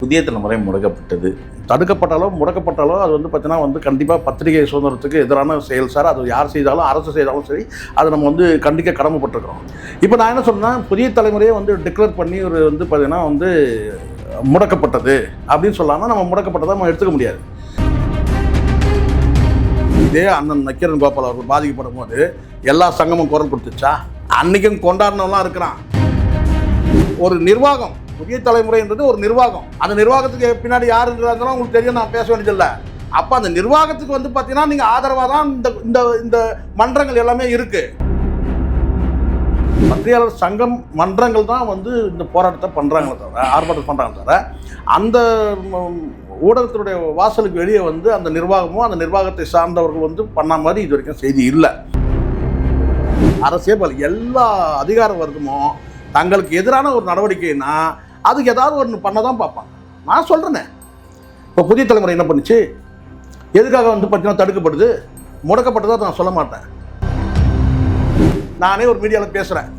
புதிய தலைமுறை முடக்கப்பட்டது. முடக்கப்பட்டாலோ அது வந்து பார்த்தீங்கன்னா வந்து கண்டிப்பாக பத்திரிகை சுதந்திரத்துக்கு எதிரான செயல் சார். அது யார் செய்தாலும், அரசு செய்தாலும் சரி, அதை நம்ம வந்து கண்டிக்க கடமைப்பட்டிருக்கிறோம். இப்போ நான் என்ன சொன்னேன்னா, புதிய தலைமுறையை வந்து டிக்ளேர் பண்ணி ஒரு வந்து பார்த்தீங்கன்னா வந்து முடக்கப்பட்டது அப்படின்னு சொல்லாமல் நம்ம முடக்கப்பட்டதை நம்ம எடுத்துக்க முடியாது. இதே அண்ணன் நக்கீரன் கோபால் அவர்கள் பாதிக்கப்படும் போது எல்லா சங்கமும் குரல் கொடுத்துச்சா? அன்னைக்கும் கொண்டாடினவெல்லாம் இருக்கிறான். ஒரு நிர்வாகம், புதிய தலைமுறைன்றது ஒரு நிர்வாகம். அந்த நிர்வாகத்துக்கு பின்னாடி யார் இருந்தாலும் உங்களுக்கு தெரியும், நான் பேச வேண்டியதில்லை. அப்போ அந்த நிர்வாகத்துக்கு வந்து பார்த்தீங்கன்னா நீங்கள் ஆதரவாக தான் இந்த மன்றங்கள் எல்லாமே இருக்கு. பத்திரிகையாளர் சங்கம் மன்றங்கள் தான் வந்து இந்த போராட்டத்தை பண்ணுறாங்களே தவிர, ஆர்ப்பாட்டம் பண்ணுறாங்க தவிர, அந்த ஊடகத்தினுடைய வாசலுக்கு வெளியே வந்து அந்த நிர்வாகமும் அந்த நிர்வாகத்தை சார்ந்தவர்கள் வந்து பண்ண மாதிரி இது வரைக்கும் செய்தி இல்லை. அரசே எல்லா அதிகார வர்க்கமும் தங்களுக்கு எதிரான ஒரு நடவடிக்கைன்னா அதுக்கு ஏதாவது ஒன்று பண்ண தான் பார்ப்பாங்க. நான் சொல்கிறேனே, இப்போ புதிய தலைமுறை என்ன பண்ணுச்சு, எதுக்காக வந்து பார்த்தீங்கன்னா தடுக்கப்படுது, முடக்கப்பட்டதாக நான் சொல்ல மாட்டேன். நானே ஒரு மீடியாவில் பேசுகிறேன்.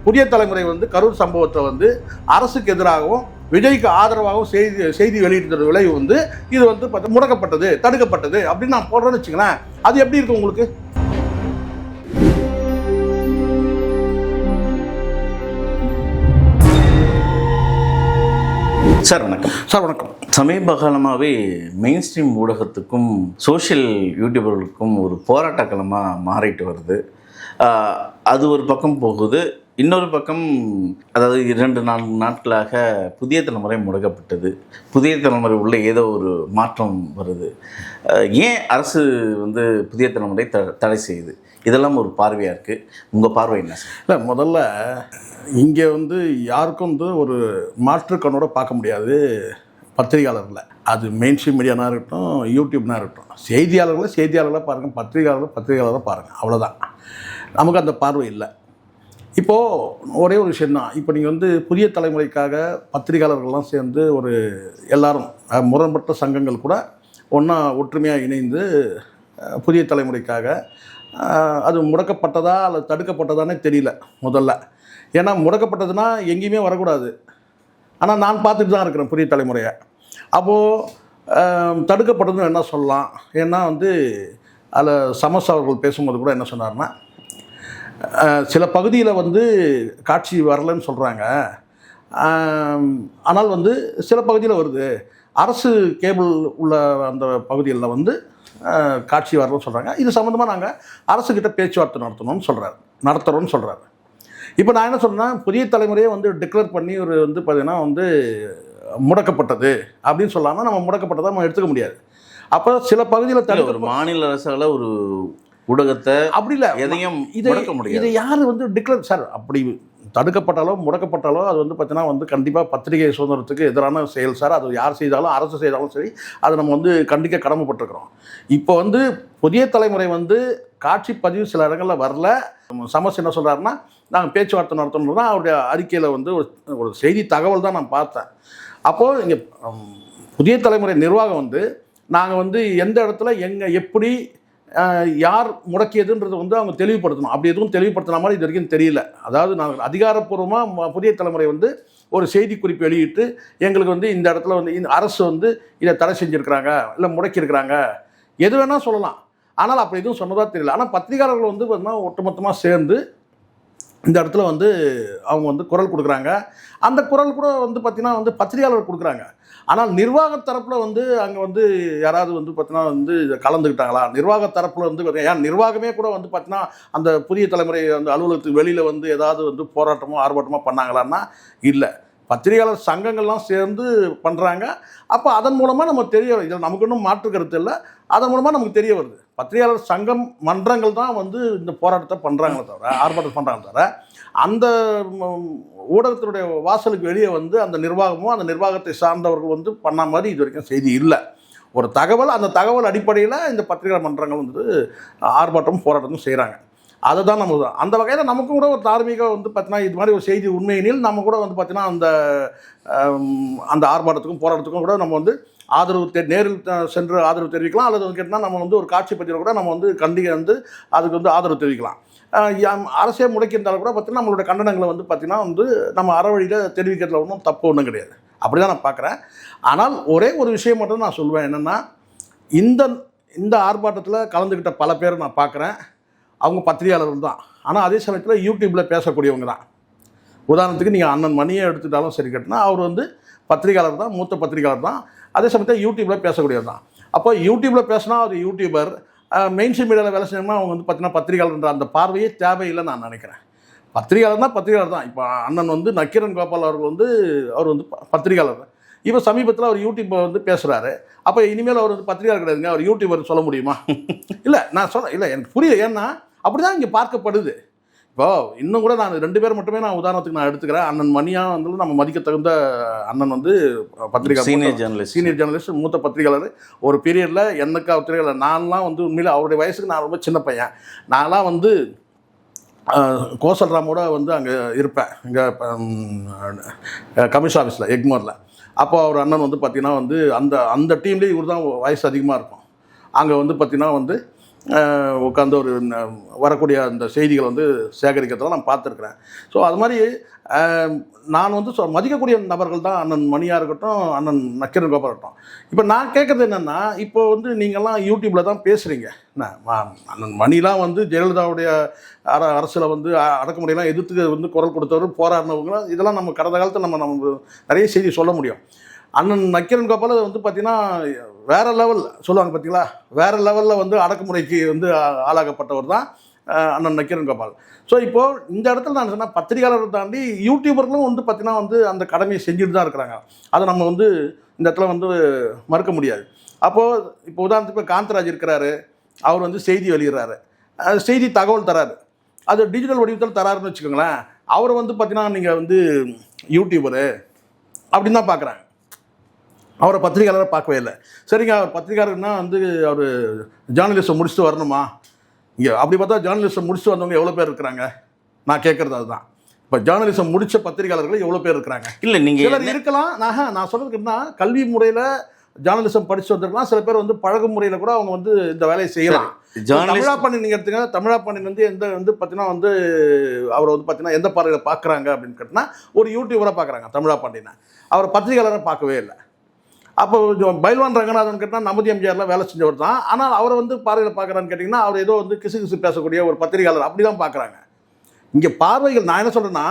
புதிய தலைமுறை வந்து கரூர் சம்பவத்தை வந்து அரசுக்கு எதிராகவும் விஜய்க்கு ஆதரவாகவும் செய்தி வெளியிட்ட விளைவு வந்து இது வந்து முடக்கப்பட்டது, தடுக்கப்பட்டது அப்படின்னு நான் போடுறேன்னு வச்சுங்களேன். அது எப்படி இருக்கு உங்களுக்கு? சார் வணக்கம். சார் வணக்கம். சமீப காலமாகவே மெயின் ஸ்ட்ரீம் ஊடகத்துக்கும் சோஷியல் யூடியூபர்களுக்கும் ஒரு போராட்ட களமாக மாறிட்டு வருது. அது ஒரு பக்கம் போகுது. இன்னொரு பக்கம், அதாவது 2-4 நாட்களாக புதிய தலைமுறை முடக்கப்பட்டது. புதிய தலைமுறை உள்ள ஏதோ ஒரு மாற்றம் வருது. ஏன் அரசு வந்து புதிய தலைமுறை தடை செய்யுது? இதெல்லாம் ஒரு பார்வையாக இருக்குது. உங்கள் பார்வை என்ன சார்? இல்லை, முதல்ல இங்கே வந்து யாருக்கும் வந்து ஒரு மாற்று கண்ணோட பார்க்க முடியாது பத்திரிகையாளர்களை. அது மெயின் ஸ்ட்ரீம் மீடியானா இருக்கட்டும், யூடியூப்னா இருக்கட்டும். செய்தியாளர்களாக பாருங்கள், பத்திரிகையாளராக பாருங்கள், அவ்வளோதான். நமக்கு அந்த பார்வை இல்லை. இப்போது ஒரே ஒரு விஷயந்தான். இப்போ நீங்கள் வந்து புதிய தலைமுறைக்காக பத்திரிகையாளர்கள்லாம் சேர்ந்து ஒரு எல்லாரும் முரண்பட்ட சங்கங்கள் கூட ஒன்றா ஒற்றுமையாக இணைந்து புதிய தலைமுறைக்காக, அது முடக்கப்பட்டதா அல்லது தடுக்கப்பட்டதானே தெரியல முதல்ல. ஏன்னா முடக்கப்பட்டதுன்னா எங்கேயுமே வரக்கூடாது. ஆனால் நான் பார்த்துட்டு தான் இருக்கிறேன் புதிய தலைமுறையை. அப்போது தடுக்கப்பட்டதுன்னு என்ன சொல்லலாம்? ஏன்னா வந்து அதில் சமஸ் அவர்கள் பேசும்போது கூட என்ன சொன்னார்னா, சில பகுதியில் வந்து காட்சி வரலன்னு சொல்கிறாங்க, ஆனால் வந்து சில பகுதியில் வருது. அரசு கேபிள் உள்ள அந்த பகுதிகளில் வந்து காட்சி வரலன்னு சொல்கிறாங்க. இது சம்மந்தமாக நாங்கள் அரசுக்கிட்ட பேச்சுவார்த்தை நடத்துகிறோன்னு சொல்கிறாரு. இப்போ நான் என்ன சொல்கிறேன்னா, புதிய தலைமுறையை வந்து டிக்ளேர் பண்ணி ஒரு வந்து பார்த்திங்கன்னா வந்து முடக்கப்பட்டது அப்படின்னு சொல்லாமல் நம்ம முடக்கப்பட்டதை நம்ம எடுத்துக்க முடியாது. அப்போ சில பகுதியில் ஒரு மாநில அரசால் ஒரு ஊடகத்தை அப்படி இல்லை, எதையும் முடக்க முடியாது. இதை யார் வந்து டிக்ளேர் சார்? அப்படி தடுக்கப்பட்டாலோ முடக்கப்பட்டாலோ அது வந்து பார்த்தீங்கன்னா வந்து கண்டிப்பாக பத்திரிகை சுதந்திரத்துக்கு எதிரான செயல் சார். அது யார் செய்தாலும், அரசு செய்தாலும் சரி, அதை நம்ம வந்து கண்டிக்க கடமைப்பட்டிருக்கிறோம். இப்போ வந்து புதிய தலைமுறை வந்து காட்சி பதிவு சில இடங்களில் வரல. சமஸ் என்ன சொல்கிறாருன்னா, நாங்கள் பேச்சுவார்த்தை நடத்தணும் தான் அவருடைய அறிக்கையில் வந்து ஒரு செய்தி தகவல் தான் நான் பார்த்தேன். அப்போது இங்கே புதிய தலைமுறை நிர்வாகம் வந்து நாங்கள் வந்து எந்த இடத்துல எப்படி யார் முடக்கியதுன்றது வந்து அவங்க தெளிவுபடுத்தணும். அப்படி எதுவும் தெளிவுபடுத்தின மாதிரி இது வரைக்கும் தெரியல. அதாவது நாங்கள் அதிகாரப்பூர்வமாக புதிய தலைமுறை வந்து ஒரு செய்தி குறிப்பு வெளியிட்டு எங்களுக்கு வந்து இந்த இடத்துல வந்து இந்த அரசு வந்து இதை தடை செஞ்சுருக்கிறாங்க, இல்லை முடக்கியிருக்கிறாங்க, எது வேணால் சொல்லலாம். ஆனால் அப்படி எதுவும் சொன்னதாக தெரியல. ஆனால் பத்திரிகையாளர்கள் வந்து பார்த்தீங்கன்னா ஒட்டுமொத்தமாக சேர்ந்து இந்த இடத்துல வந்து அவங்க வந்து குரல் கொடுக்குறாங்க. அந்த குரல் கூட வந்து பார்த்திங்கன்னா வந்து பத்திரிகையாளர் கொடுக்குறாங்க. ஆனால் நிர்வாக தரப்பில் வந்து அங்கே வந்து யாராவது வந்து பார்த்தீங்கன்னா வந்து கலந்துக்கிட்டாங்களா? நிர்வாக தரப்பில் வந்து ஏன் நிர்வாகமே கூட வந்து பார்த்தீங்கன்னா அந்த புதிய தலைமுறை அந்த அலுவலகத்துக்கு வெளியில் வந்து ஏதாவது வந்து போராட்டமோ ஆர்ப்பாட்டமோ பண்ணாங்களான்னா இல்லை. பத்திரிகையாளர் சங்கங்கள்லாம் சேர்ந்து பண்ணுறாங்க. அப்போ அதன் மூலமாக நம்ம தெரிய, இதில் நமக்கு இன்னும் மாற்று கருத்து இல்லை, அதன் மூலமாக நமக்கு தெரிய வருது. பத்திரிகையாளர் சங்கம் மன்றங்கள் தான் வந்து இந்த போராட்டத்தை பண்ணுறாங்களே தவிர, ஆர்ப்பாட்டம் பண்ணுறாங்க தவிர, அந்த ஊடகத்தினுடைய வாசலுக்கு வெளியே வந்து அந்த நிர்வாகமும் அந்த நிர்வாகத்தை சார்ந்தவர்கள் வந்து பண்ண மாதிரி இது வரைக்கும் செய்தி இல்லை. ஒரு தகவல், அந்த தகவல் அடிப்படையில் இந்த பத்திரிகை மன்றங்கள் வந்து ஆர்ப்பாட்டமும் போராட்டமும் செய்கிறாங்க. அதை தான் நம்ம அந்த வகையில் நமக்கும் கூட ஒரு தார்மீக வந்து பார்த்தீங்கன்னா இது மாதிரி ஒரு செய்தி உண்மையினில் நம்ம கூட வந்து பார்த்தீங்கன்னா அந்த ஆர்ப்பாட்டத்துக்கும் போராட்டத்துக்கும் கூட நம்ம வந்து ஆதரவு நேரில் சென்று ஆதரவு தெரிவிக்கலாம். அல்லது வந்து கேட்டால் நம்ம வந்து ஒரு காட்சி பதிவில் கூட நம்ம வந்து வந்து அதுக்கு வந்து ஆதரவு தெரிவிக்கலாம். அரசே முடக்கியிருந்தாலும் கூட பார்த்தீங்கன்னா நம்மளோட கண்டனங்களை வந்து பார்த்திங்கன்னா வந்து நம்ம அறவழியில் தெரிவிக்கிறதுல ஒன்றும் தப்பு ஒன்றும் கிடையாது. அப்படி தான் நான் பார்க்குறேன். ஆனால் ஒரே ஒரு விஷயம் மட்டும் நான் சொல்லுவேன், என்னென்னா இந்த இந்த ஆர்ப்பாட்டத்தில் கலந்துக்கிட்ட பல பேர் நான் பார்க்குறேன், அவங்க பத்திரிகையாளர்கள் தான். ஆனால் அதே சமயத்தில் யூடியூப்பில் பேசக்கூடியவங்க தான். உதாரணத்துக்கு நீங்கள் அண்ணன் மணியை எடுத்துட்டாலும் சரி கட்டினா அவர் வந்து பத்திரிகையாளர் தான், மூத்த பத்திரிகையாளர் தான். அதே சமயத்தில் யூடியூப்பில் பேசக்கூடியவர் தான். அப்போ யூடியூப்பில் பேசினா அது யூடியூபர், மெயின் ஸ்ட்ரீம் மீடியாவில் வேலை செய்யணும்னா அவங்க வந்து பார்த்தீங்கன்னா பத்திரிகையாளர்ன்ற அந்த பார்வையே தேவையில்லைன்னு நான் நினைக்கிறேன். பத்திரிகையாளர் தான் பத்திரிகையாளர் தான். இப்போ அண்ணன் வந்து நக்கீரன் கோபால் அவர்கள் வந்து அவர் வந்து பத்திரிகையாளர். இப்போ சமீபத்தில் அவர் யூடியூப்பை வந்து பேசுகிறாரு. அப்போ இனிமேல் அவர் வந்து பத்திரிகையாளர் கிடையாதுங்க, அவர் யூடியூபர் சொல்ல முடியுமா? இல்லை, நான் சொல்ல இல்லை, எனக்கு புரியல. ஏன்னா அப்படி தான் இங்கே பார்க்கப்படுது. இப்போ இன்னும் கூட நான் 2 பேர் மட்டுமே நான் உதாரணத்துக்கு நான் எடுத்துக்கிறேன். அண்ணன் மணியா வந்து நம்ம மதிக்க தகுந்த அண்ணன் வந்து பத்திரிகை சீனியர் ஜேர்னலிஸ்ட், மூத்த பத்திரிகையாளர். ஒரு பீரியடில் எனக்கு பத்திரிகையாளர் நான்லாம் வந்து உண்மையில் அவருடைய வயசுக்கு நான் ரொம்ப சின்ன பையன். நான்லாம் வந்து கோசல் ராமோட வந்து அங்கே இருப்பேன், இங்கே கமிஷன் ஆஃபீஸில் எக்மோரில். அப்போ அவர் அண்ணன் வந்து பார்த்திங்கன்னா வந்து அந்த டீம்லேயே இவர் தான் வயசு அதிகமாக இருக்கும். அங்கே வந்து பார்த்திங்கன்னா வந்து உட்காந்து ஒரு வரக்கூடிய அந்த செய்திகளை வந்து சேகரிக்கிறதெல்லாம் நான் பார்த்துருக்குறேன். ஸோ அது மாதிரி நான் வந்து மதிக்கக்கூடிய நபர்கள் தான் அண்ணன் மணியாக இருக்கட்டும், அண்ணன் நக்கீரன் கோபால் இருக்கட்டும். இப்போ நான் கேட்குறது என்னென்னா, இப்போ வந்து நீங்கள்லாம் யூடியூப்பில் தான் பேசுகிறீங்க. என்ன அண்ணன் மணிலாம் வந்து ஜெயலலிதாவுடைய அரசில் வந்து அடக்குமுறையெல்லாம் எதிர்த்து வந்து குரல் கொடுத்தவர், போராடினவங்க, இதெல்லாம் நம்ம கடந்த காலத்தில் நம்ம நிறைய செய்தி சொல்ல முடியும். அண்ணன் நக்கீரன் கோபால் வந்து பார்த்திங்கன்னா வேறு லெவல் சொல்லுவாங்க பார்த்தீங்களா, வேறு லெவலில் வந்து அடக்குமுறைக்கு வந்து ஆளாகப்பட்டவர் தான் அண்ணன் நக்கீரன் கோபால். ஸோ இப்போது இந்த இடத்துல நான் சொன்னால் பத்திரிகையாளரை தாண்டி யூடியூபர்களும் வந்து பார்த்திங்கன்னா வந்து அந்த கடமையை செஞ்சுட்டு தான் இருக்கிறாங்க. அதை நம்ம வந்து இந்த இடத்துல வந்து மறுக்க முடியாது. அப்போது இப்போ உதாரணத்துக்கு காந்தராஜ் இருக்கிறாரு, அவர் வந்து செய்தி வெளியிடுறாரு, செய்தி தகவல் தராரு, அது டிஜிட்டல் வடிவத்தில் தராருன்னு வச்சுக்கோங்களேன். அவரை வந்து பார்த்திங்கன்னா நீங்கள் வந்து யூடியூபரு அப்படின்னு தான் பார்க்குறாங்க, அவரை பத்திரிகையாளரை பார்க்கவே இல்லை. சரிங்க, அவர் பத்திரிகையாளர்னா வந்து அவர் ஜேர்னலிஸ்ட்டை முடிச்சுட்டு வரணுமா? இங்கே அப்படி பார்த்தா ஜேர்னலிஸ்ட்டை முடிச்சுட்டு வந்தவங்க எவ்வளோ பேர் இருக்கிறாங்க? நான் கேட்குறது அதுதான். இப்போ ஜேர்னலிசம் முடித்த பத்திரிகையாளர்கள் எவ்வளோ பேர் இருக்கிறாங்க? இல்லை, நீங்கள் சிலர் இருக்கலாம். நான் சொல்கிறதுக்கு என்ன, கல்வி முறையில் ஜேர்னலிசம் படித்து வந்திருக்கலாம். சில பேர் வந்து பழகும் முறையில் கூட அவங்க வந்து இந்த வேலையை செய்யலாம். தமிழா பாண்டியன் நீங்கள் எடுத்துங்க, தமிழா பாண்டியன் வந்து எந்த வந்து பார்த்தீங்கன்னா வந்து அவரை வந்து பார்த்தீங்கன்னா எந்த பார்வையில் பார்க்குறாங்க அப்படின்னு கேட்டிங்கன்னா, ஒரு யூடியூபராக பார்க்குறாங்க தமிழா பாண்டியனை. அவர் பத்திரிகையாளரை பார்க்கவே இல்லை. அப்போ பைல்வான் ரங்கநாதன் கேட்டால் நமதி எம்ஜிஆரில் வேலை செஞ்சவர் தான். ஆனால் அவரை வந்து பார்வையில் பார்க்குறான்னு கேட்டிங்கன்னா, அவர் ஏதோ வந்து கிசு பேசக்கூடிய ஒரு பத்திரிகையாளர் அப்படி தான் பார்க்குறாங்க. இங்கே பார்வைகள் நான் என்ன சொல்கிறேன்னா,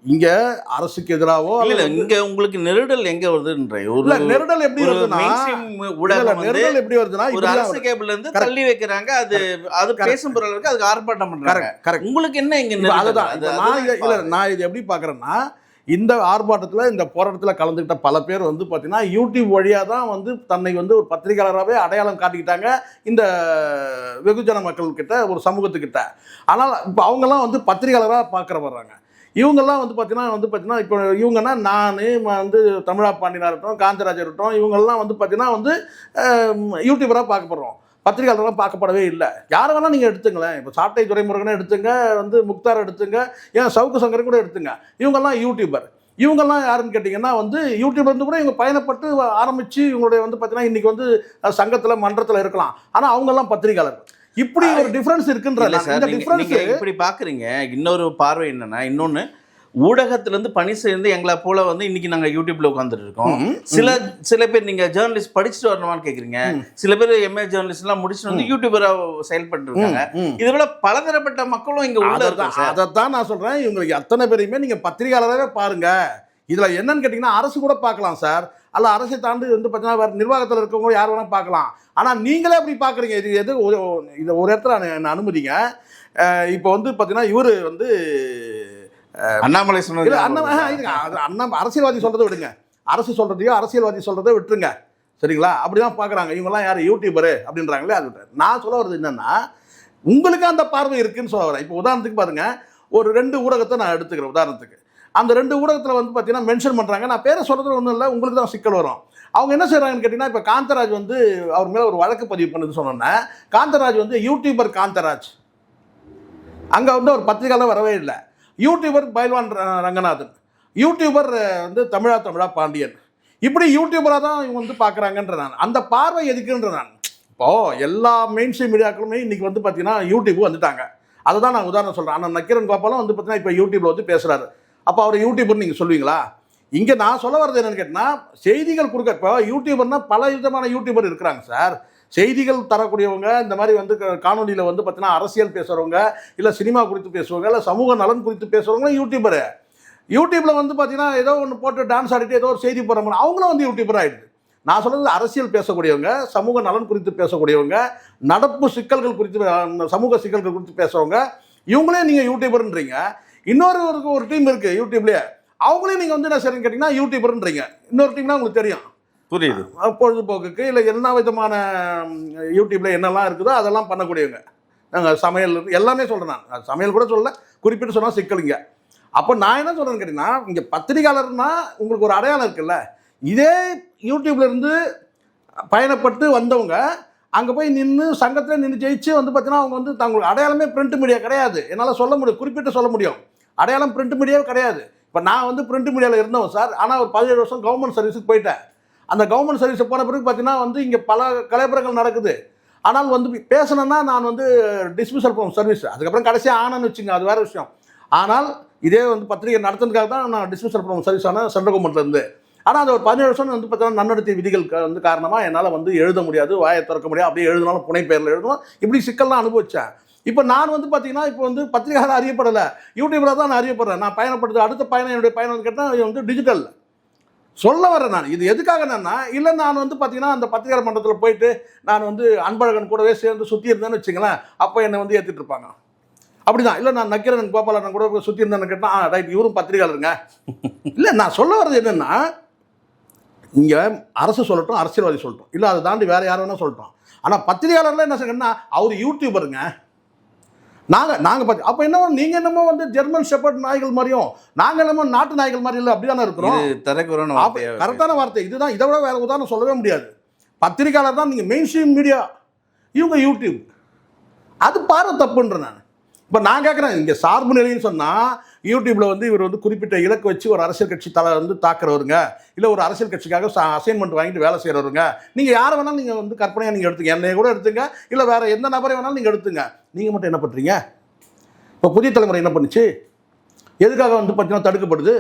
இங்கே அரசுக்கு எதிராகவோ இல்லை, இங்கே உங்களுக்கு நெருடல் எங்கே வருதுன்ற ஒரு நெருடல் எப்படி வருதுன்னா, நெருடல் எப்படி வருதுன்னா, ஒரு அரசு கேபிள்ல இருந்து தள்ளி வைக்கிறாங்க, அது பேசும் பொருளுக்கு அதுக்கு ஆர்ப்பாட்டம் பண்ணுறாங்க. கரெக்ட். உங்களுக்கு என்ன இங்கே அதுதான் நான் இது எப்படி பார்க்குறேன்னா, இந்த ஆர்ப்பாட்டத்தில் இந்த போராட்டத்தில் கலந்துக்கிட்ட பல பேர் வந்து பார்த்திங்கன்னா யூடியூப் வழியாக தான் வந்து தன்னை வந்து ஒரு பத்திரிகையாளராகவே அடையாளம் காட்டிக்கிட்டாங்க இந்த வெகுஜன மக்கள்கிட்ட, ஒரு சமூகத்துக்கிட்ட. ஆனால் இப்போ அவங்கெல்லாம் வந்து பத்திரிகையாளராக பார்க்குற வர்றாங்க. இவங்கெல்லாம் வந்து பார்த்தீங்கன்னா இப்போ இவங்கன்னா நான் வந்து தமிழா பாண்டியனாக இருக்கட்டும், காந்தராஜ் இருக்கட்டும், இவங்கெல்லாம் வந்து பார்த்திங்கன்னா வந்து யூடியூபராக பார்க்கப்படுறோம், பத்திரிகையாளர்களாக பார்க்கப்படவே இல்லை. யாரை வேணால் நீங்கள் எடுத்துங்களேன். இப்போ சாட்டை துரைமுருகனை எடுத்துங்க, வந்து முக்தார் எடுத்துங்க, ஏன் சவுக்கு சங்கரை கூட எடுத்துங்க. இவங்கெல்லாம் யூடியூபர். இவங்கெல்லாம் யாருன்னு கேட்டிங்கன்னா வந்து யூடியூப்லேருந்து கூட இவங்க பயணப்பட்டு ஆரம்பித்து இவங்களுடைய வந்து பார்த்தீங்கன்னா இன்றைக்கி வந்து சங்கத்தில் மன்றத்தில் இருக்கலாம். ஆனால் அவங்கெல்லாம் பத்திரிகையாளர்கள். இப்படி ஒரு டிஃப்ரென்ஸ் இருக்குன்ற இந்த டிஃப்ரென்ஸ் இப்படி பார்க்குறீங்க. இன்னொரு பார்வை என்னென்னா, இன்னொன்று ஊடகத்திலேருந்து பணி செய்து எங்களை போல வந்து இன்னைக்கு நாங்கள் யூடியூப்ல உட்காந்துட்டு இருக்கோம். சில பேர் நீங்கள் ஜேர்னலிஸ்ட் படிச்சுட்டு வரணுமான்னு கேட்குறீங்க. சில பேர் எம்ஏ ஜேர்னலிஸ்ட்லாம் முடிச்சுட்டு வந்து யூடியூபராக செயல்பட்டு இருக்காங்க. இதுல பலதரப்பட்ட மக்களும் இங்கே உள்ள இருக்காங்க. அதைத்தான் நான் சொல்கிறேன். இவங்களுக்கு அத்தனை பேரையுமே நீங்கள் பத்திரிகையாளராகவே பாருங்க. இதில் என்னன்னு கேட்டிங்கன்னா, அரசு கூட பார்க்கலாம் சார், அல்ல அரசை தாண்டி வந்து பார்த்தீங்கன்னா வேறு நிர்வாகத்தில் இருக்கவங்க யார் வேணால் பார்க்கலாம். ஆனால் நீங்களே அப்படி பார்க்குறீங்க. இது எது இதை ஒரு இடத்துல என்ன அனுமதிங்க. இப்போ வந்து பார்த்தீங்கன்னா இவர் வந்து அண்ணாமலை சொன்னது அண்ணா அரசியல்வாதி சொல்கிறத விடுங்க, அரசு சொல்கிறதையோ அரசியல்வாதி சொல்கிறத விட்டுருங்க, சரிங்களா? அப்படி தான் பார்க்குறாங்க. இவங்கெல்லாம் யார் யூடியூபரு அப்படின்றாங்களே. அது நான் சொல்ல வர்றது என்னென்னா, உங்களுக்கு அந்த பார்வை இருக்குதுன்னு சொல்ல வரேன். இப்போ உதாரணத்துக்கு பாருங்கள், ஒரு 2 ஊடகத்தை நான் எடுத்துக்கிறேன் உதாரணத்துக்கு. அந்த 2 ஊடகத்தில் வந்து பார்த்தீங்கன்னா மென்ஷன் பண்ணுறாங்க. நான் பேரை சொல்கிறது ஒன்றும் இல்லை, உங்களுக்கு தான் சிக்கல் வரும். அவங்க என்ன செய்கிறாங்கன்னு கேட்டிங்கன்னா, இப்போ காந்தராஜ் வந்து அவர் மேலே ஒரு வழக்கு பதிவு பண்ணுதுன்னு சொன்னோன்னே, காந்தராஜ் வந்து யூடியூபர் காந்தராஜ், அங்கே வந்து ஒரு பத்திரிகையாளர் வரவே இல்லை. யூடியூபர் பைல்வான் ரங்கநாதன், யூடியூபர் வந்து தமிழா பாண்டியன், இப்படி யூடியூபராக தான் இவங்க வந்து பார்க்குறாங்கன்ற நான் அந்த பார்வை எதுக்குன்ற நான். இப்போது எல்லா மெயின் ஸ்ட்ரீம் மீடியாக்களுமே இன்றைக்கி வந்து பார்த்தீங்கன்னா யூடியூப் வந்துட்டாங்க. அதை தான் நான் உதாரணம் சொல்கிறேன். ஆனால் நக்கீரன் கோபாலும் வந்து பார்த்தீங்கன்னா இப்போ யூடியூப்பில் வந்து பேசுகிறாரு. அப்போ அவர் யூடியூபர்னு நீங்கள் சொல்லுவீங்களா? இங்கே நான் சொல்ல வர்றது என்னன்னு கேட்டிங்கன்னா, செய்திகள் கொடுக்க இப்போ யூடியூபர்னா பல விதமான யூடியூபர் இருக்கிறாங்க சார். செய்திகள் தரக்கூடியவங்க, இந்த மாதிரி வந்து காணொலியில் வந்து பார்த்தீங்கன்னா அரசியல் பேசுகிறவங்க, இல்லை சினிமா குறித்து பேசுவாங்க, இல்லை சமூக நலன் குறித்து பேசுகிறவங்களும் யூடியூபரு. யூடியூப்பில் வந்து பார்த்தீங்கன்னா ஏதோ ஒன்று போட்டு டான்ஸ் ஆடிட்டு ஏதோ ஒரு செய்தி போடுறவங்க அவங்களும் வந்து யூடியூபர் ஆகிடுது. நான் சொல்கிறது அரசியல் பேசக்கூடியவங்க, சமூக நலன் குறித்து பேசக்கூடியவங்க, நடப்பு சிக்கல்கள் குறித்து, சமூக சிக்கல்கள் குறித்து பேசுகிறவங்க, இவங்களே நீங்கள் யூடியூபர்ன்றீங்க. ஒரு டீம் இருக்குது யூடியூப்லேயே, அவங்களையும் நீங்கள் வந்து என்ன செய்றீங்கன்னு கேட்டிங்கன்னா யூடியூபர்ன்றீங்க. இன்னொரு டீம்னா உங்களுக்கு தெரியும், புரியுது, பொழுதுபோக்குக்கு இல்லை எல்லா விதமான யூடியூப்பில் என்னெல்லாம் இருக்குதோ அதெல்லாம் பண்ணக்கூடியவங்க. நாங்கள் சமையல் எல்லாமே சொல்கிறேன். நான் சமையல் கூட சொல்லலை, குறிப்பிட்டு சொன்னால் சிக்கலுங்க. அப்போ நான் என்ன சொல்கிறேன்னு கேட்டிங்கன்னா, இங்கே பத்திரிகையாளர்னா உங்களுக்கு ஒரு அடையாளம் இருக்குல்ல. இதே யூடியூப்லேருந்து பயணப்பட்டு வந்தவங்க அங்கே போய் நின்று சங்கத்தில் நின்று ஜெயிச்சு வந்து பார்த்தீங்கன்னா அவங்க வந்து தங்களுக்கு அடையாளமே பிரிண்ட் மீடியா கிடையாது. என்னால் சொல்ல முடியும், குறிப்பிட்டு சொல்ல முடியும். அடையாளம் பிரிண்ட் மீடியாவே கிடையாது. இப்போ நான் வந்து பிரிண்ட் மீடியாவில் இருந்தவன் சார். ஆனால் ஒரு 17 வருஷம் கவர்மெண்ட் சர்வீஸுக்கு போயிட்டேன். அந்த கவர்மெண்ட் சர்வீஸை போன பிறகு பார்த்தீங்கன்னா வந்து இங்கே பல கலைபுரங்கள் நடக்குது. ஆனால் வந்து பேசணுன்னா நான் வந்து டிஸ்மிசல் பண்ணுவோம் சர்வீஸ். அதுக்கப்புறம் கடைசியாக ஆனன்னு வச்சுங்க, அது வேறு விஷயம். ஆனால் இதே வந்து பத்திரிகை நடத்துறதுக்காக தான் நான் டிஸ்மிசல் பண்ணுவோம் சர்வீஸ் ஆனால் சென்ட்ரல் கவர்மெண்ட்லேருந்து. ஆனால் அந்த ஒரு 17 வருஷம் வந்து பார்த்தீங்கன்னா நன்னடத்தை விதிகள் வந்து காரணமாக என்னால் வந்து எழுத முடியாது, வாயை திறக்க முடியாது. அப்படியே எழுதினாலும் புனை பெயரில் எழுதணும். இப்படி சிக்கல்லாம் அனுபவித்தேன். இப்போ நான் வந்து பார்த்தீங்கன்னா இப்போ வந்து பத்திரிகையாக அறியப்படலை, யூடியூபராக தான் நான் அறியப்படுறேன். நான் பயணப்படுறது அடுத்த பயணம், என்னுடைய பயணம் கேட்டால் வந்து டிஜிட்டல் சொல்ல வரேன். நான் இது எதுக்காக என்னன்னா, இல்லை நான் வந்து பார்த்தீங்கன்னா அந்த பத்திரிகை மன்றத்தில் போயிட்டு நான் வந்து அன்பழகன் கூடவே சேர்ந்து சுற்றி இருந்தேன்னு வச்சுங்களேன், அப்போ என்னை வந்து ஏற்றிட்டு இருப்பாங்க. அப்படிதான். இல்லை நான் நக்கீரன் கோபாலன் கூட சுற்றி இருந்தேன்னு கேட்டால் ரைட் இவரும் பத்திரிகையாளருங்க. இல்லை நான் சொல்ல வர்றது என்னென்னா, இங்கே அரசு சொல்லட்டும், அரசியல்வாதி சொல்லட்டும், இல்லை அதை தாண்டி வேறு யாரும் வேணால் சொல்லட்டும். ஆனால் பத்திரிகையாளர்லாம் என்ன சொல்லுங்கன்னா அவர் யூடியூபருங்க, நாங்கள் பார்த்து அப்போ என்னமோ நீங்கள் என்னமோ வந்து ஜெர்மன் ஷெப்பர்ட் நாய்கள் மாதிரியும் நாங்கள் என்னமோ நாட்டு நாய்கள் மாதிரி இல்லை, அப்படி தானே இருக்கிறோம். கரெக்டான வார்த்தை இதுதான். இதை விட வேறு உதாரணம் சொல்லவே முடியாது. பத்திரிகையாளர் தான் நீங்கள், மெயின் ஸ்ட்ரீம் மீடியா இவங்க யூடியூப். அது பாரு தப்புன்ற நான். இப்போ நான் கேட்குறேன், இங்கே சார்பு நிலைன்னு சொன்னால் யூடியூப்பில் வந்து இவர் வந்து குறிப்பிட்ட இலக்கு வச்சு ஒரு அரசியல் கட்சி வந்து தாக்குறவருங்க, இல்லை ஒரு அரசியல் கட்சிக்காக அசைன்மெண்ட் வாங்கிட்டு வேலை செய்கிறவருங்க. நீங்கள் யாரை வேணாலும் நீங்கள் வந்து கற்பனையாக நீங்கள் எடுத்துங்க, என்னைய கூட எடுத்துங்க, இல்லை வேறு எந்த நபரை வேணாலும் நீங்கள் எடுத்துங்க. நீங்கள் மட்டும் என்ன பண்ணுறீங்க? இப்போ புதிய தலைமுறை என்ன பண்ணுச்சு? எதுக்காக வந்து பார்த்தீங்கன்னா தடுக்கப்படுது?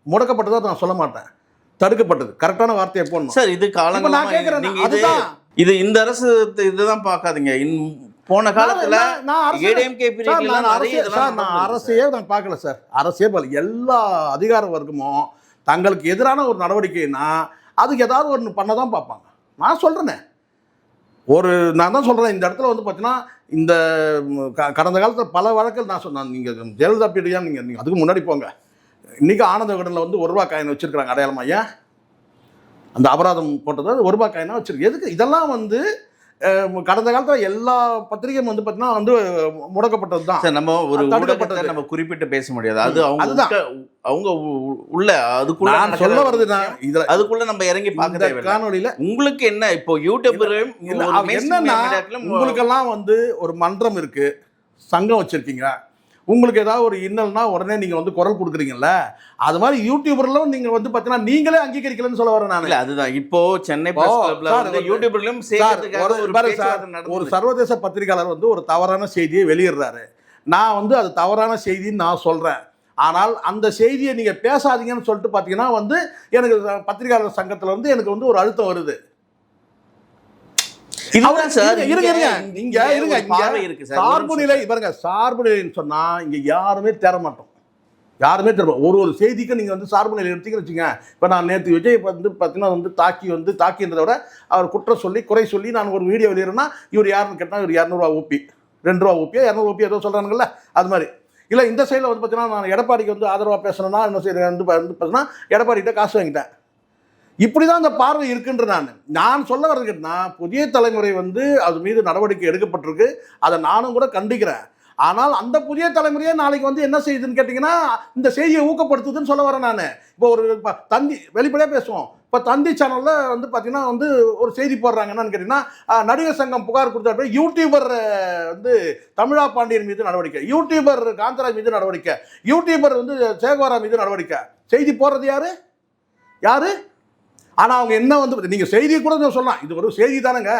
முடக்கப்பட்டதாக நான் சொல்ல மாட்டேன், தடுக்கப்பட்டது. கரெக்டான வார்த்தையை போடணும் சார். இது காலங்கள் நான் கேட்குறேன், இது இந்த அரசு இதுதான் பார்க்காதீங்க. போன காலத்துல அரசையே நான் பார்க்கல சார். அரசே எல்லா அதிகார வர்க்கமும் தங்களுக்கு எதிரான ஒரு நடவடிக்கைன்னா அதுக்கு ஏதாவது ஒன்று பண்ண தான் பார்ப்பாங்க. நான் சொல்கிறேனே, நான் தான் சொல்கிறேன், இந்த இடத்துல வந்து பார்த்தீங்கன்னா இந்த கடந்த காலத்தில் பல வழக்கில் நான் சொன்னேன். நீங்கள் ஜெயலலிதா பீடியா நீங்கள் அதுக்கு முன்னாடி போங்க. இன்றைக்கி ஆனந்த விகடனில் வந்து ₹1 காயின் வச்சுருக்கிறாங்க அடையாளமா. ஏன் அந்த அபராதம் போட்டது ₹1 காயினாக வச்சுருக்கு? எதுக்கு? இதெல்லாம் வந்து கடந்த காலத்தில் எல்லா பத்திரிகையும் வந்து பார்த்தீங்கன்னா வந்து முடக்கப்பட்டது தான். நம்ம ஒரு ஊடகத்தை நம்ம குறிப்பிட்டு பேச முடியாது. அது அவங்க உள்ள அதுக்குள்ள நான் சொல்ல வருது. இதில் அதுக்குள்ள நம்ம இறங்கி பார்க்க காணொலியில் உங்களுக்கு என்ன இப்போ யூடியூபர் என்னன்னா, உங்களுக்கெல்லாம் வந்து ஒரு மன்றம் இருக்கு, சங்கம் வச்சிருக்கீங்க, உங்களுக்கு ஏதாவது ஒரு இன்னல்னா உடனே நீங்கள் வந்து குரல் கொடுக்குறீங்கல்ல, அது மாதிரி யூடியூபர்லாம் நீங்கள் வந்து பார்த்தீங்கன்னா நீங்களே அங்கீகரிக்கலன்னு சொல்ல வரேன் நான். அதுதான் இப்போ சென்னை யூடியூபர்லையும் ஒரு சர்வதேச பத்திரிகையாளர் வந்து ஒரு தவறான செய்தியை வெளியிடுறாரு. நான் வந்து அது தவறான செய்தின்னு நான் சொல்கிறேன். ஆனால் அந்த செய்தியை நீங்கள் பேசாதீங்கன்னு சொல்லிட்டு பார்த்தீங்கன்னா வந்து எனக்கு பத்திரிகையாளர் சங்கத்தில் வந்து எனக்கு வந்து ஒரு அழுத்தம் வருது. சார்பு நிலைன்னு சொன்னா இங்க யாருமே தேர மாட்டோம், யாருமே தேர. ஒரு செய்திக்கு நீங்க வந்து சார்பு நிலை எடுத்தீங்கன்னு வச்சுங்க. இப்ப நான் நேற்று விஜய் வந்து பார்த்தீங்கன்னா வந்து தாக்கின்றதை விட அவர் குற்றம் சொல்லி குறை சொல்லி நான் ஒரு வீடியோ வெளியிடுறேன்னா இவர் யாருன்னு கேட்டால் இவர் ₹200 ஊப்பி, ₹2 ஊப்பியா ₹200 ஏதோ சொல்றானுங்கல்ல, அது மாதிரி. இல்லை இந்த சைடில் வந்து பார்த்தீங்கன்னா நான் எடப்பாடிக்கு வந்து ஆதரவாக பேசணும்னா என்ன செய்ய வந்து பார்த்தீங்கன்னா எடப்பாடிக்கிட்ட காசு வாங்கிட்டேன். இப்படி தான் அந்த பார்வை இருக்குன்ற நான் சொல்ல வர்றது கேட்டா, புதிய தலைமுறை வந்து அது மீது நடவடிக்கை எடுக்கப்பட்டிருக்கு, அதை நானும் கூட கண்டிக்கிறேன். ஆனால் அந்த புதிய தலைமுறையே நாளைக்கு வந்து என்ன செய்யுதுன்னு கேட்டிங்கன்னா இந்த செய்தியை ஊக்கப்படுத்துதுன்னு சொல்ல வரேன் நான். இப்போ ஒரு தந்தி வெளிப்படையாக பேசுவோம். இப்போ தந்தி சேனலில் வந்து பார்த்தீங்கன்னா வந்து ஒரு செய்தி போடுறாங்க. என்னன்னு கேட்டிங்கன்னா, நடிகர் சங்கம் புகார் கொடுத்தா யூடியூபர் வந்து தமிழா பாண்டியன் மீது நடவடிக்கை, யூடியூபர் காந்தராஜ் மீது நடவடிக்கை, யூடியூபர் வந்து சேகோரா மீது நடவடிக்கை. செய்தி போடுறது யாரு? ஆனால் அவங்க என்ன வந்து நீங்கள் செய்தியை கூட சொல்லலாம், இது ஒரு செய்தி தானேங்க,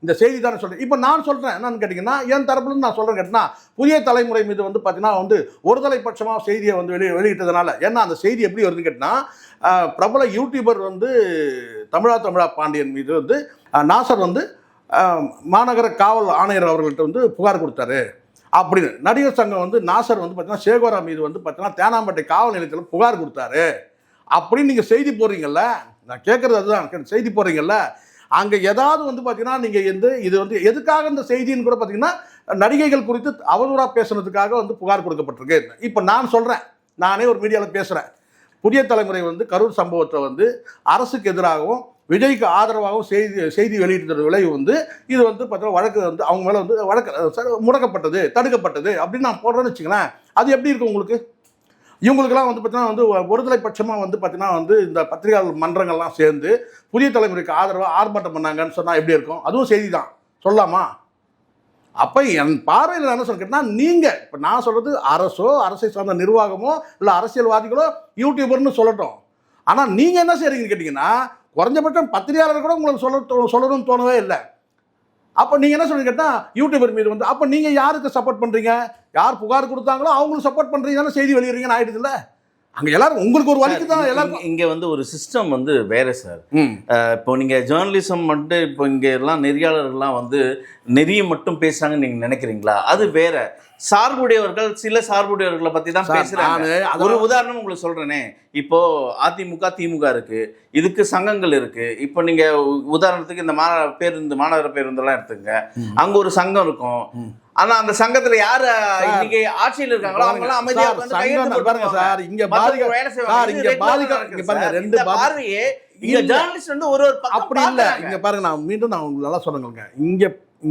இந்த செய்தி தானே சொல்கிறேன். இப்போ நான் சொல்கிறேன் என்னன்னு கேட்டிங்கன்னா, என் தரப்புலேருந்து நான் சொல்கிறேன் கேட்டிங்கன்னா, புதிய தலைமுறை மீது வந்து பார்த்தீங்கன்னா வந்து ஒருதலை பட்சமாக செய்தியை வந்து வெளியிட்டதுனால, ஏன்னா அந்த செய்தி எப்படி வருதுன்னு கேட்டிங்கன்னா, பிரபல யூடியூபர் வந்து தமிழா பாண்டியன் மீது வந்து நாசர் வந்து மாநகர காவல் ஆணையர் அவர்கள்ட்ட வந்து புகார் கொடுத்தாரு அப்படின்னு. நடிகர் சங்கம் வந்து நாசர் வந்து பார்த்தீங்கன்னா சேகோரா மீது வந்து பார்த்தீங்கன்னா தேனாம்பேட்டை காவல் நிலையத்தில் புகார் கொடுத்தாரு அப்படின்னு நீங்கள் செய்தி போடுறீங்கல்ல, நான் கேட்குறது அதுதான், செய்தி போடுறீங்கல்ல, அங்கே ஏதாவது வந்து பார்த்தீங்கன்னா நீங்கள் இது வந்து எதுக்காக இந்த செய்தின்னு கூட பார்த்தீங்கன்னா நடிகைகள் குறித்து அவதூறாக பேசுனதுக்காக வந்து புகார் கொடுக்கப்பட்டிருக்கு. இப்போ நான் சொல்கிறேன், நானே ஒரு மீடியாவில் பேசுகிறேன், புதிய தலைமுறை வந்து கரூர் சம்பவத்தை வந்து அரசுக்கு எதிராகவும் விஜய்க்கு ஆதரவாகவும் செய்தி வெளியிட்ட விளைவு வந்து இது வந்து பார்த்தீங்கன்னா வழக்கு வந்து அவங்க மேலே வந்து வழக்கு முடக்கப்பட்டது, தடுக்கப்பட்டது அப்படின்னு நான் போடுறேன்னு வச்சுங்களேன். அது எப்படி இருக்கும் உங்களுக்கு? இவங்களுக்கெல்லாம் வந்து பார்த்தீங்கன்னா வந்து ஒருதலை பட்சமாக வந்து பார்த்தீங்கன்னா வந்து இந்த பத்திரிகையாளர் மன்றங்கள்லாம் சேர்ந்து புதிய தலைமுறைக்கு ஆதரவாக ஆர்ப்பாட்டம் பண்ணாங்கன்னு சொன்னால் எப்படி இருக்கும்? அதுவும் செய்தி தான் சொல்லலாமா? அப்போ என் பார்வையில் என்ன சொல்லிட்டேன்னா, நீங்கள் இப்போ நான் சொல்கிறது அரசோ அரசை சார்ந்த நிர்வாகமோ இல்லை அரசியல்வாதிகளோ யூடியூபர்னு சொல்லட்டும். ஆனால் நீங்கள் என்ன செய்கிறீங்கன்னு கேட்டிங்கன்னா, குறைஞ்சபட்சம் பத்திரிகையாளர் கூட உங்களுக்கு சொல்லணும்னு தோணவே இல்லை. அப்போ நீங்கள் என்ன சொல்லுங்க கேட்டால் யூடியூபர் மீது வந்து அப்போ நீங்கள் யாருக்கு சப்போர்ட் பண்ணுறீங்க? யார் புகார் கொடுத்தாங்களோ அவங்களுக்கு சப்போர்ட் பண்ணுறீங்கன்னு செய்தி வெளியிடுறீங்கன்னு ஆயிடுது இல்லை? அங்கே எல்லாரும் உங்களுக்கு ஒரு வழிக்கு தான் எல்லாரும். இங்கே வந்து ஒரு சிஸ்டம் வந்து வேறு சார். இப்போ நீங்கள் ஜேர்னலிசம் மட்டும் இப்போ இங்கே எல்லாம் நெறியாளர்கள்லாம் வந்து நெறியை மட்டும் பேசுகிறாங்கன்னு நீங்கள் நினைக்கிறீங்களா? அது வேற. சார்புடையவர்கள் சில சார்புடையவர்களை பற்றி தான் பேசுகிறாங்க. ஒரு உதாரணம் உங்களுக்கு சொல்கிறேனே, இப்போ அதிமுக திமுக இருக்குது, இதுக்கு சங்கங்கள் இருக்குது. இப்போ நீங்கள் உதாரணத்துக்கு இந்த மாநகர பேருந்தெல்லாம் எடுத்துங்க, அங்கே ஒரு சங்கம் இருக்கும். ஆனா அந்த சங்கத்துல யாரு இன்னைக்கு ஆட்சியில் இருக்காங்களோ அவங்க எல்லாம் அமைதியா உட்கார்ந்து கையெழுத்து போடுறாங்க சார். இங்க வேலை செய்வாங்க. ரெண்டு பார்வையே இங்க ஜர்னலிஸ்ட் வந்து ஒரு அப்படி இல்ல. இங்க பாருங்க, நான் மீண்டும் நான் உங்களுக்கு நல்லா சொல்லுங்க,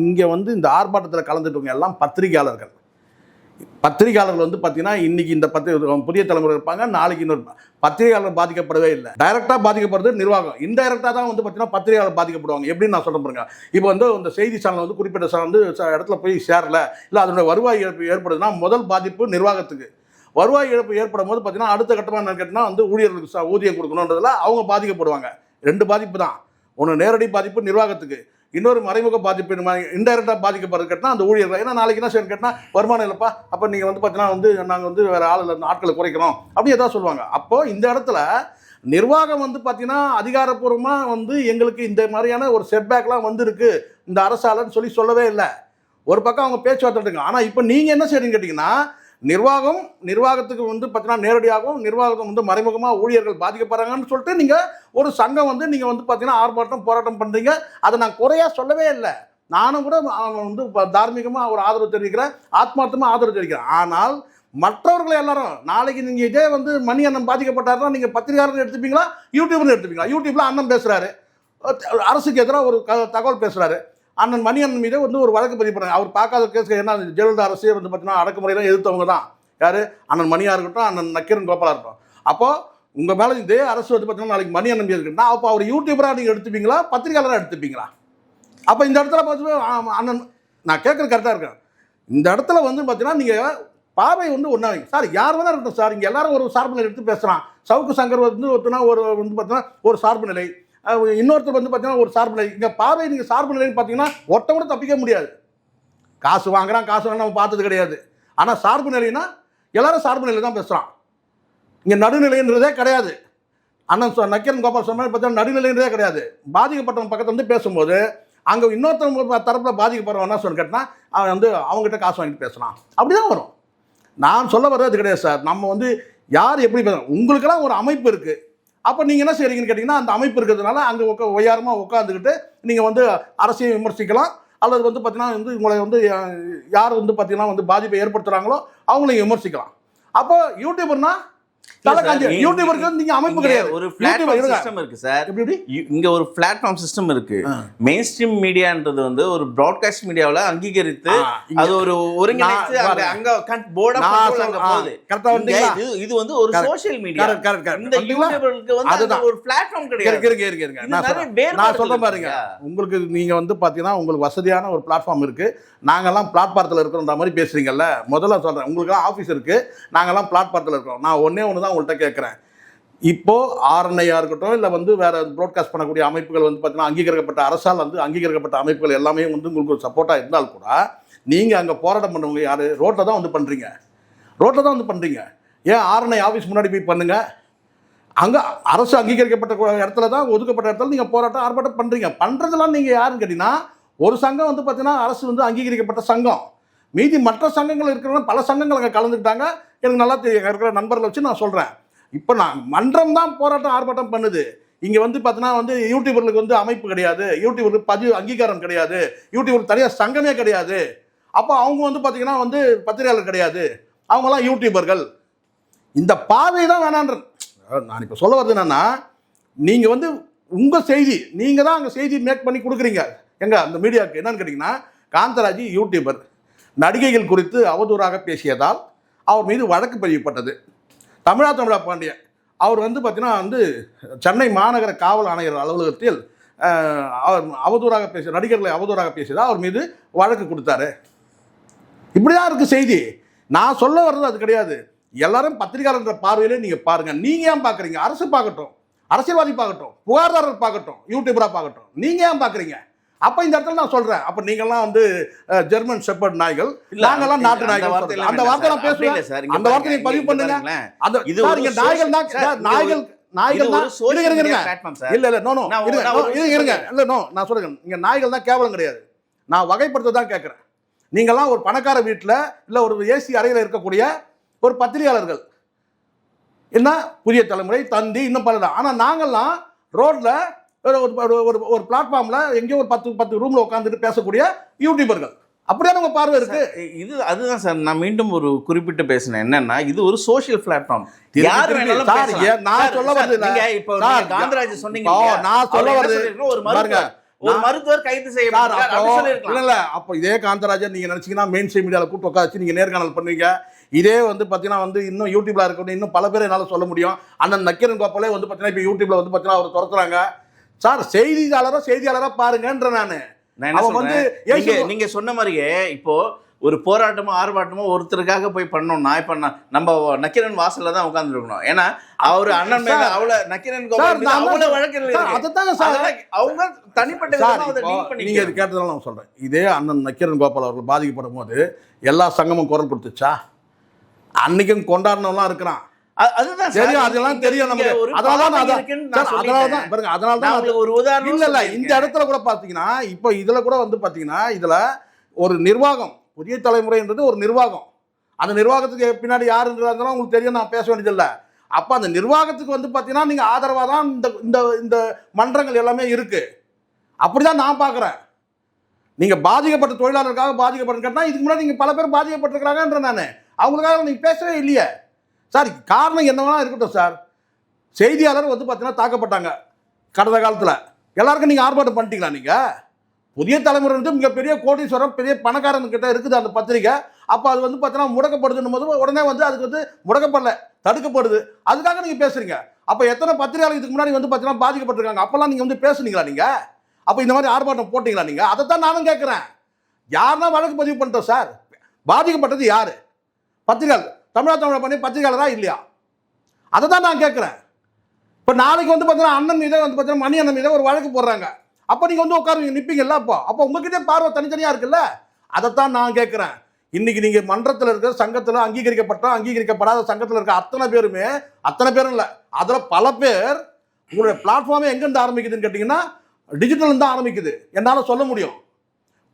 இங்க வந்து இந்த ஆர்ப்பாட்டத்தில் கலந்துட்டவங்க எல்லாம் பத்திரிகையாளர்கள் வந்து பார்த்தீங்கன்னா இன்னைக்கு இந்த புதிய தலைமுறை இருப்பாங்க, நாளைக்கு இன்னொரு பத்திரிகையாளர் பாதிக்கப்படவே இல்லை. டைரக்டாக பாதிக்கப்படுறது நிர்வாகம், இன்டைரக்டாக தான் வந்து பார்த்தீங்கன்னா பத்திரிகையாளர் பாதிக்கப்படுவாங்க. எப்படின்னு நான் சொல்ல பாருங்க. இப்போ வந்து இந்த செய்தி சேனல் வந்து குறிப்பிட்ட வந்து இடத்துல போய் சேரல, இல்லை அதனுடைய வருவாய் இழப்பு ஏற்படுதுன்னா முதல் பாதிப்பு நிர்வாகத்துக்கு. வருவாய் இழப்பு ஏற்படும் போது பார்த்தீங்கன்னா அடுத்த கட்டமாக என்ன கேட்டால் வந்து ஊழியர்களுக்கு ஊதியம் கொடுக்கணுன்றதுல அவங்க பாதிக்கப்படுவாங்க. ரெண்டு பாதிப்பு தான். ஒன்று நேரடி பாதிப்பு நிர்வாகத்துக்கு, இன்னொரு மறைமுக பாதிப்பு இன்டைரக்டாக பாதிக்கப்படுறது கேட்டால் அந்த ஊழியர்கள். ஏன்னா நாளைக்கு என்ன செய்யணும் கேட்டால் வருமானம் இல்லைப்பா, அப்போ நீங்கள் வந்து பார்த்தீங்கன்னா வந்து நாங்கள் வந்து வேறு ஆட்களை குறைக்கிறோம் அப்படி எதாவது சொல்லுவாங்க. அப்போது இந்த இடத்துல நிர்வாகம் வந்து பார்த்தீங்கன்னா அதிகாரப்பூர்வமாக வந்து எங்களுக்கு இந்த மாதிரியான ஒரு செட்பேக்லாம் வந்துருக்கு இந்த அரசாலன்னு சொல்லவே இல்லை. ஒரு பக்கம் அவங்க பேச்சுவார்த்தை. ஆனால் இப்போ நீங்கள் என்ன செய்றீங்கன்னு கேட்டிங்கன்னா, நிர்வாகத்துக்கு வந்து பார்த்தீங்கன்னா நேரடியாகவும் நிர்வாகம் வந்து மறைமுகமாக ஊழியர்கள் பாதிக்கப்படுறாங்கன்னு சொல்லிட்டு நீங்கள் ஒரு சங்கம் வந்து நீங்கள் வந்து பார்த்தீங்கன்னா ஆர்ப்பாட்டம் போராட்டம் பண்ணுறீங்க. அதை நான் குறையாக சொல்லவே இல்லை. நானும் கூட வந்து தார்மீகமாக ஒரு ஆதரவு தெரிவிக்கிறேன், ஆத்மார்த்தமாக ஆதரவு தெரிவிக்கிறேன். ஆனால் மற்றவர்களை எல்லாரும் நாளைக்கு நீங்கள் இதே வந்து மணி அண்ணன் பாதிக்கப்பட்டாருன்னா நீங்கள் பத்திரிகையாளர் எடுத்துப்பீங்களா, யூடியூப்னு எடுத்துப்பீங்களா? யூடியூப்பில் அண்ணன் பேசுகிறாரு, அரசுக்கு எதிராக ஒரு தகவல் பேசுகிறாரு, அண்ணன் மணி அண்ணன் மீது வந்து ஒரு வழக்கு பதிவு பண்ணாங்க. அவர் பார்க்காத கேஸ். ஏன்னா ஜெயலலிதா அரசே வந்து பார்த்தீங்கன்னா அடக்குமுறையெல்லாம் எதிர்த்தவங்க தான் யார்? அண்ணன் மணியாக இருக்கட்டும், அண்ணன் நக்கீரன் கோபாலாக இருக்கட்டும். அப்போது உங்கள் மேலே இதே அரசு வந்து பார்த்தீங்கன்னா நாளைக்கு மணி அண்ணன் மீது இருக்குன்னா அப்போ அவர் யூடியூபராக நீங்கள் எடுத்துப்பீங்களா, பத்திரிகையாளராக எடுத்துப்பீங்களா? அப்போ இந்த இடத்துல பார்த்து அண்ணன் நான் கேட்குறது கரெக்டாக இருக்கேன். இந்த இடத்துல வந்து பார்த்தீங்கன்னா நீங்கள் பார்வை வந்து ஒன்றாங்க சார். யார் வேணா இருக்கட்டும் சார், இங்கே எல்லாரும் ஒரு சார்பு நிலை எடுத்து பேசுகிறான். சவுக்கு சங்கர் வந்து ஒருத்தனா ஒரு வந்து பார்த்தீங்கன்னா ஒரு சார்பு நிலை, இன்னொருத்தர் வந்து பார்த்தீங்கன்னா ஒரு சார்பு நிலை. இங்கே பார்வை நீங்கள் சார்பு நிலைன்னு பார்த்தீங்கன்னா ஒருத்த கூட தப்பிக்க முடியாது. காசு வாங்குறான், காசு வாங்க நம்ம பார்த்தது கிடையாது. ஆனால் சார்பு நிலைன்னா எல்லாரும் சார்பு நிலை தான் பேசுகிறான். இங்கே நடுநிலைன்றதே கிடையாது. அண்ணன் நக்கீரன் கோபால் சொன்ன மாதிரி பார்த்தீங்கன்னா நடுநிலைன்றதே கிடையாது. பாதிக்கப்பட்டவங்க பக்கத்தில் வந்து பேசும்போது அங்கே இன்னொருத்தவங்க தரப்பில் பாதிக்கப்படுறவன் என்ன சொல்லு கேட்டால் அவன் வந்து அவங்ககிட்ட காசு வாங்கிட்டு பேசலாம். அப்படி தான் வரும். நான் சொல்ல வர்றது கிடையாது சார். நம்ம வந்து யார் எப்படி பேசுகிறோம், உங்களுக்கெல்லாம் ஒரு அமைப்பு இருக்குது. அப்போ நீங்கள் என்ன செய்கிறீங்கன்னு கேட்டிங்கன்னா, அந்த அமைப்பு இருக்கிறதுனால அங்கே ஒய்யாரமாக உட்காந்துக்கிட்டு நீங்கள் வந்து அரசியல் விமர்சிக்கலாம், அல்லது வந்து பார்த்தீங்கன்னா வந்து உங்களை வந்து யார் வந்து பார்த்தீங்கன்னா வந்து பாதிப்பை ஏற்படுத்துகிறாங்களோ அவங்களையும் விமர்சிக்கலாம். அப்போ யூடியூபர்னா யூடியூபருக்கு நீங்க அமைப்பு கிடையாது. ஒரு பிளாட்ஃபார்ம் சிஸ்டம் இருக்கு சார். இங்க ஒரு பிளாட்ஃபார்ம் சிஸ்டம் இருக்கு. மெயின் ஸ்ட்ரீம் மீடியான்றது வந்து ஒரு பிராட்காஸ்ட் மீடியாவுல அங்கீகரித்து அது ஒரு ஒருங்கிணைத்து அங்க போர்ட் ஆஃப் கண்ட்ரோல் அங்க போகுது. கரெக்ட்டா வந்தீங்களா? இது வந்து ஒரு சோஷியல் மீடியா. இந்த யூடியூபருக்கு வந்து அது ஒரு பிளாட்ஃபார்ம் கிடையாது. இருக்கு. நான் சொல்ல பாருங்க, உங்களுக்கு நீங்க வந்து பாத்தீங்கன்னா உங்களுக்கு வசதியான ஒரு பிளாட்ஃபார்ம் இருக்கு. நாங்கெல்லாம் பிளாட்ஃபார்த்தில் இருக்கிறோன்ற மாதிரி பேசுறீங்கல்ல. முதல்ல சொல்றேன், உங்களுக்கு ஆஃபீஸ் இருக்கு, நாங்கெல்லாம் பிளாட்ஃபார்த்தில் இருக்கிறோம். நான் ஒண்ணே தான் உங்கள்கிட்ட கேட்குறேன். இப்போ ஆர்என்ஐயா இருக்கட்டும், இல்லை வந்து வேற ப்ராட்காஸ்ட் பண்ணக்கூடிய அமைப்புகள் வந்து பார்த்தீங்கன்னா அங்கீகரிக்கப்பட்ட அரசால் வந்து அங்கீகரிக்கப்பட்ட அமைப்புகள் எல்லாமே வந்து உங்களுக்கு ஒரு சப்போர்ட்டாக இருந்தால் கூட நீங்கள் அங்கே போராட்டம் பண்ணுறவங்க யார்? ரோட்டில் தான் வந்து பண்ணுறீங்க. ரோட்டில் தான் வந்து பண்ணுறீங்க. ஏன் ஆர்என்ஐ ஆஃபீஸ் முன்னாடி போய் பண்ணுங்கள். அங்கே அரசு அங்கீகரிக்கப்பட்ட இடத்துல தான், ஒதுக்கப்பட்ட இடத்துல நீங்கள் போராட்டம் ஆர்ப்பாட்டம் பண்ணுறீங்க. பண்ணுறதுலாம் நீங்கள் யாருன்னு கேட்டிங்கன்னா, ஒரு சங்கம் வந்து பார்த்தீங்கன்னா அரசு வந்து அங்கீகரிக்கப்பட்ட சங்கம். மீதி மற்ற சங்கங்கள் இருக்கிறவங்க பல சங்கங்கள் அங்கே கலந்துக்கிட்டாங்க. எனக்கு நல்லா தெரியும், இருக்கிற நண்பர்களை வச்சு நான் சொல்கிறேன். இப்போ நான் மன்றம் தான் போராட்டம் ஆர்ப்பாட்டம் பண்ணுது. இங்கே வந்து பார்த்தீங்கன்னா வந்து யூடியூபர்களுக்கு வந்து அமைப்பு கிடையாது, யூடியூபருக்கு பதிவு அங்கீகாரம் கிடையாது, யூடியூபருக்கு தனியாக சங்கமே கிடையாது. அப்போ அவங்க வந்து பார்த்தீங்கன்னா வந்து பத்திரிகையாளர் கிடையாது, அவங்களாம் யூடியூபர்கள். இந்த பாதை தான் வேணான்ற. நான் இப்போ சொல்ல வருது என்னன்னா, நீங்கள் வந்து உங்கள் செய்தி நீங்கள் தான் அங்கே செய்தி மேக் பண்ணி கொடுக்குறீங்க. எங்க அந்த மீடியாவுக்கு என்னன்னு கேட்டிங்கன்னா, காந்தராஜ் யூடியூபர் நடிகைகள் குறித்து அவதூறாக பேசியதால் அவர் மீது வழக்கு பதியப்பட்டது. தமிழா பாண்டியன் அவர் வந்து பார்த்தீங்கன்னா வந்து சென்னை மாநகர காவல் ஆணையர் அலுவலகத்தில் அவர் அவதூறாக பேசிய நடிகர்களை அவதூறாக பேசியதால் அவர் மீது வழக்கு கொடுத்தாரு. இப்படிதான் இருக்குது செய்தி. நான் சொல்ல வர்றது அது கிடையாது. எல்லாரும் பத்திரிகையாளர்ன்ற பார்வையிலே நீங்கள் பாருங்கள். நீங்கள் ஏன் பார்க்குறீங்க? அரசு பார்க்கட்டும், அரசியல்வாதி பார்க்கட்டும், புகார்தாரர் பார்க்கட்டும், யூடியூபராக பார்க்கட்டும், நீங்கள் ஏன் பார்க்குறீங்க? அப்போ இந்த இடத்துல நான் சொல்கிறேன், அப்போ நீங்கள்லாம் வந்து ஜெர்மன் ஷெப்பர்ட் நாய்கள், நாங்கள்லாம் நாட்டு நாய்கள். அந்த வார்த்தை நான் பேசுவேன், அந்த வார்த்தை நீங்க பதிவு பண்ணுங்க. அந்த இது நீங்க நாய்கள் தான், நாய்கள் நாய்கள் தான். இல்ல நோ இருங்க, இல்ல நோ நான் சொல்றேன், நீங்க நாய்கள் தான் கேவலம் கிடையாது. நான் வகைப்படுத்த தான் கேட்குறேன். நீங்கள்லாம் ஒரு பணக்கார வீட்டில் இல்லை ஒரு ஏசி அறையில் இருக்கக்கூடிய ஒரு பத்திரிகையாளர்கள், என்ன புதிய தலைமுறை, தந்தி, இன்னும் பல. ஆனால் நாங்கள்லாம் ரோட்ல ஒரு பிளாட்ஃபார்மில் எங்கேயோ ஒரு 10 ரூமில் உட்காந்துட்டு பேசக்கூடிய யூடியூபர்கள். அப்படியே உங்க பார்வை இருக்கு. இது அதுதான் சார், நான் மீண்டும் ஒரு குறிப்பிட்டு பேசினேன். என்னன்னா, இது ஒரு சோஷியல் பிளாட்ஃபார்ம். யார் வேணாலும் பேசலாம். நான் சொல்ல வருது, நீங்க இப்போ காந்தராஜ் சொன்னீங்க, நான் சொல்ல வருது, ஒரு மருத்துவர் கைது செய்யப்பட்டார் இல்ல. அப்போ இதே காந்தராஜன் நீங்க நினைச்சீங்கன்னா மெயின் ஸ்ட்ரீம் மீடியாவில் கூட்டு உட்காந்து நீங்க நேர்காணல் பண்ணுவீங்க. இதே வந்து பார்த்தீங்கன்னா வந்து இன்னும் யூடியூப்ல இருக்கணும், இன்னும் பல பேர் என்னால் சொல்ல முடியும். அண்ணன் நக்கீரன் கோபாலே வந்து பார்த்தீங்கன்னா இப்போ யூடியூப்ல வந்து பார்த்தீங்கன்னா அவர் துரத்துறாங்க. சார் செய்தியாளராக பாருங்கன்ற நான் வந்து நீங்க சொன்ன மாதிரியே இப்போ ஒரு போராட்டமோ ஆர்ப்பாட்டமோ ஒருத்தருக்காக போய் பண்ணோம்னா, இப்ப நம்ம நக்கீரன் வாசல்ல தான் உட்கார்ந்து இருக்கணும். ஏன்னா அவரு அண்ணன் மேல அவ்வளவு நக்கீரன் அவ்வளவு வழக்கு அதுதாங்க சார், அவங்க தனிப்பட்ட நீங்க கேட்டதால நான் சொல்றேன். இதே அண்ணன் நக்கீரன் கோபால் அவர்கள் பாதிக்கப்படும் போது எல்லா சங்கமும் குரல் கொடுத்துச்சா? அன்னைக்கும் கொண்டாடினவெல்லாம் இருக்கிறான். அதுதான் தெரியும், அதெல்லாம் தெரியும் நமக்கு. அதனாலதான் ஒரு உதாரணம் இல்ல. இந்த இடத்துல கூட பாத்தீங்கன்னா, இப்போ இதுல கூட வந்து பாத்தீங்கன்னா, இதுல ஒரு நிர்வாகம், புதிய தலைமுறைன்றது ஒரு நிர்வாகம். அந்த நிர்வாகத்துக்கு பின்னாடி யாருன்றதுலாம் உங்களுக்கு தெரியும், நான் பேச வேண்டியதில்லை. அப்போ அந்த நிர்வாகத்துக்கு வந்து பார்த்தீங்கன்னா நீங்கள் ஆதரவாக தான் இந்த மன்றங்கள் எல்லாமே இருக்குது. அப்படி தான் நான் பார்க்குறேன். நீங்கள் பாதிக்கப்பட்ட தொழிலாளருக்காக பாதிக்கப்பட்டு கேட்டால் இதுக்கு முன்னாடி நீங்கள் பல பேர் பாதிக்கப்பட்டிருக்கிறாங்கன்ற நான் அவங்களுக்காக நீங்கள் பேசவே இல்லையே சார். காரணம் என்னவா இருக்கட்டும் சார், செய்தியாளர் வந்து பார்த்தீங்கன்னா தாக்கப்பட்டாங்க கடந்த காலத்தில். எல்லாருக்கும் நீங்கள் ஆர்ப்பாட்டம் பண்ணிட்டீங்களா? நீங்கள் புதிய தலைமுறை வந்து மிகப்பெரிய கோடீஸ்வரம் பெரிய பணக்காரன்கிட்ட இருக்குது அந்த பத்திரிக்கை. அப்போ அது வந்து பார்த்தீங்கன்னா முடக்கப்படுதுன்னு போது உடனே வந்து அதுக்கு வந்து முடக்கப்படல, தடுக்கப்படுது. அதுக்காக நீங்கள் பேசுறீங்க. அப்போ எத்தனை பத்திரிகையாளர் இதுக்கு முன்னாடி வந்து பார்த்தீங்கன்னா பாதிக்கப்பட்டிருக்காங்க? அப்போல்லாம் நீங்கள் வந்து பேசுனீங்களா? நீங்கள் அப்போ இந்த மாதிரி ஆர்ப்பாட்டம் போட்டிங்களா? நீங்கள் அதை தான் நானும் கேட்குறேன். யாருன்னா வழக்கு பதிவு பண்ணிட்டோம் சார். பாதிக்கப்பட்டது யார்? பத்திரிகையாளர். தமிழா பண்ணி பத்திரிகையாளரா இல்லையா? அதை தான் நான் கேட்குறேன். இப்போ நாளைக்கு வந்து பார்த்தீங்கன்னா அண்ணன் மீதே வந்து பார்த்தீங்கன்னா மணி அண்ணன் மீதே ஒரு வழக்கு போடுறாங்க. அப்போ நீங்கள் வந்து உட்காருவீங்க, நிற்பீங்கல்ல? அப்போ உங்ககிட்டே பார்வை தனித்தனியாக இருக்குல்ல? அதைத்தான் நான் கேட்குறேன். இன்னைக்கு நீங்கள் மன்றத்தில் இருக்கிற சங்கத்தில் அங்கீகரிக்கப்பட்ட அங்கீகரிக்கப்படாத சங்கத்தில் இருக்க அத்தனை பேரும் இல்லை, அதில் பல பேர் உங்களுடைய பிளாட்ஃபார்மே எங்கேருந்து ஆரம்பிக்குதுன்னு கேட்டிங்கன்னா டிஜிட்டல் தான் ஆரம்பிக்குது. என்னால் சொல்ல முடியும்.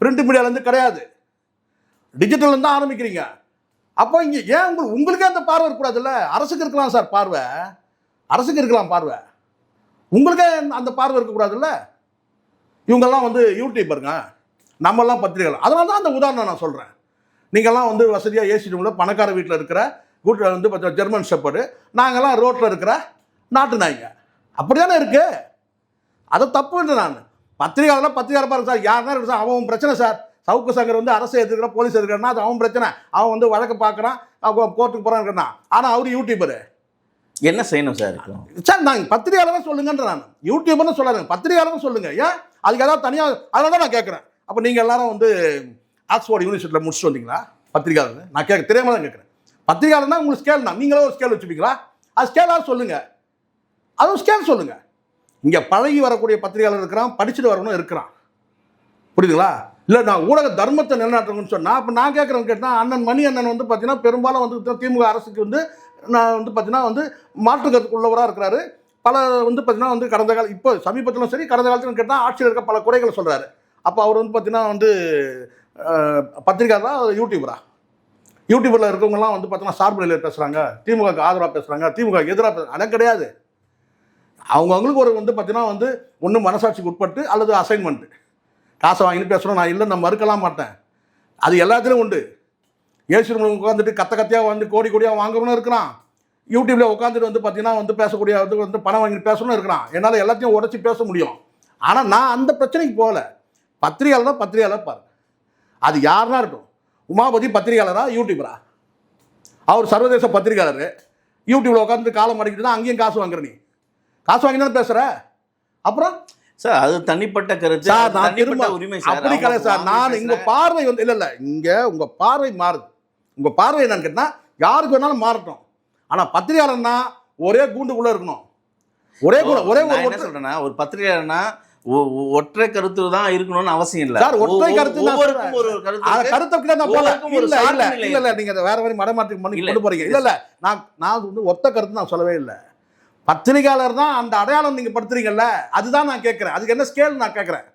பிரிண்ட் மீடியாவிலேருந்து கிடையாது, டிஜிட்டல் தான் ஆரம்பிக்கிறீங்க. அப்போ இங்கே ஏன் உங்களுக்கே அந்த பார்வை இருக்கக்கூடாதுல்ல? அரசுக்கு இருக்கலாம் சார் பார்வை, அரசுக்கு இருக்கலாம் பார்வை, உங்களுக்கே அந்த பார்வை இருக்கக்கூடாதுல்ல? இவங்கெல்லாம் வந்து யூடியூபருங்க, நம்மெல்லாம் பத்திரிகைகள். அதனால தான் அந்த உதாரணம் நான் சொல்கிறேன். நீங்கள்லாம் வந்து வசதியாக ஏசி ரூமில் பணக்கார வீட்டில் இருக்கிற கூட்டில் வந்து பார்த்தீங்கன்னா ஜெர்மன் ஷெப்பர்டு, நாங்கள்லாம் ரோட்டில் இருக்கிற நாட்டு நாய்ங்க. அப்படி தானே இருக்குது. அதை தப்புன்ற நான் பத்திரிகையாளர் பாருங்க சார். யாருன்னா இருக்கு சார், அவன் பிரச்சனை சார். சவுக்கு சங்கர் வந்து அரசை எதிர்க்கிற போலீஸ் எதிர்க்கிறனா அது அவன் பிரச்சனை. அவன் வந்து வழக்கு பார்க்குறான், அவன் கோர்ட்டுக்கு போகிறான். ஆனால் அவர் யூடியூபரு என்ன செய்யணும் சார்? சார் நாங்கள் பத்திரிகையாளராக சொல்லுங்கன்ற நான், யூடியூபர்னு சொல்லாதுங்க, பத்திரிகையாளர்னு சொல்லுங்க. ஏன் அதுக்கு ஏதாவது தனியாக? அதனால தான் நான் கேட்குறேன். அப்போ நீங்கள் எல்லாரும் வந்து ஆக்ஸ்போர்ட் யூனிவர்சிட்டியில் முடிச்சுட்டு வந்தீங்களா பத்திரிகையாளர்? நான் தெரியாமல் தான் கேட்குறேன். பத்திரிகையாளர்னா உங்களுக்கு ஸ்கேல் தான், நீங்களே ஒரு ஸ்கேல் வச்சுப்பீங்களா? அது ஸ்கேலாக சொல்லுங்கள். அதுவும் ஸ்கேல் சொல்லுங்கள். இங்கே பழகி வரக்கூடிய பத்திரிகையாளர் இருக்கிறான், படிச்சுட்டு வரவனும் இருக்கிறான். புரியுதுங்களா? இல்லை நான் ஊடக தர்மத்தை நிலைநாட்டுறேன்னு சொன்னால், அப்போ நான் கேட்குறேன்னு கேட்டால், அண்ணன் மணி அண்ணன் வந்து பார்த்தீங்கன்னா பெரும்பாலும் வந்து திமுக அரசுக்கு வந்து நான் வந்து பார்த்தீங்கன்னா வந்து மாற்று கருத்துக்கு உள்ளவராக இருக்கிறாரு. பல வந்து பார்த்தீங்கன்னா வந்து கடந்த காலம் இப்போ சமீபத்திலும் சரி கடந்த காலத்திலும் கேட்டால் ஆட்சியில் இருக்க பல குறைகளை சொல்கிறாரு. அப்போ அவர் வந்து பார்த்தீங்கன்னா வந்து பத்திரிகையாளரா யூடியூபரா? யூடியூபரில் இருக்கவங்கலாம் வந்து பார்த்தீங்கன்னா சார்பு நிலையில் பேசுகிறாங்க, திமுகக்கு ஆதரவாக பேசுகிறாங்க, திமுக எதிராக பேசுகிறாங்க. அதான் கிடையாது. அவங்களுக்கு ஒரு வந்து பார்த்தீங்கன்னா வந்து ஒன்று மனசாட்சிக்கு உட்பட்டு அல்லது அசைன்மெண்ட்டு. காசை வாங்கிட்டு பேசுகிறோம், நான் இல்லை நான் மறுக்கலாம் மாட்டேன். அது எல்லாத்துலேயும் உண்டு. ஏசிரூம் உட்காந்துட்டு கத்தையாக வந்து கோடி கோடியாக வாங்குறவனும் இருக்கிறான். யூடியூப்பில் உட்காந்துட்டு வந்து பார்த்தீங்கன்னா வந்து பேசக்கூடிய வந்து பணம் வாங்கிட்டு பேசணும் இருக்கிறான். என்னால் எல்லாத்தையும் உடச்சி பேச முடியும். ஆனால் நான் அந்த பிரச்சனைக்கு போகல. பத்திரிகையாளர் தான் பத்திரிகையாளர் பாரு. அது யாருன்னா இருக்கும். உமாபதி பத்திரிகையாளரா யூடியூபரா? அவர் சர்வதேச பத்திரிகையாளர். யூடியூப்பில் உட்காந்துட்டு காலம் அடிக்கிட்டு தான் அங்கேயும் காசு வாங்குற. நீ காசு வாங்கி தான் பேசுகிற. அப்புறம் சார் அது தனிப்பட்ட கருத்து சார். நான் தனிப்பட்ட உரிமை சார். அப்படி கிடையாது சார். நான் உங்க பார்வை வந்து இல்லை இங்கே உங்க பார்வை மாறுது. உங்க பார்வை என்னன்னு கேட்டால் யாருக்கு வேணாலும் மாறட்டும். ஆனால் பத்திரிகையாளர்னா ஒரே கூண்டுக்குள்ளே இருக்கணும். ஒரே என்ன சொல்றேன்னா, ஒரு பத்திரிகையாளர்னா ஒற்றை கருத்து தான் இருக்கணும்னு அவசியம் இல்லை சார். ஒற்றை கருத்து ஒவ்வொருக்கும் ஒரு கருத்தை இல்ல நீங்க வேற மாதிரி மடமாற்றி கொண்டு போறீங்க. இல்ல நான் வந்து ஒத்த கருத்து நான் சொல்லவே இல்லை. பத்திரிகையாளர் தான் அந்த அடையாளம் நீங்க படுத்துறீங்கல்ல, அதுதான் நான் கேட்கிறேன். அதுக்கு என்ன ஸ்கேல் நான் கேட்கிறேன்.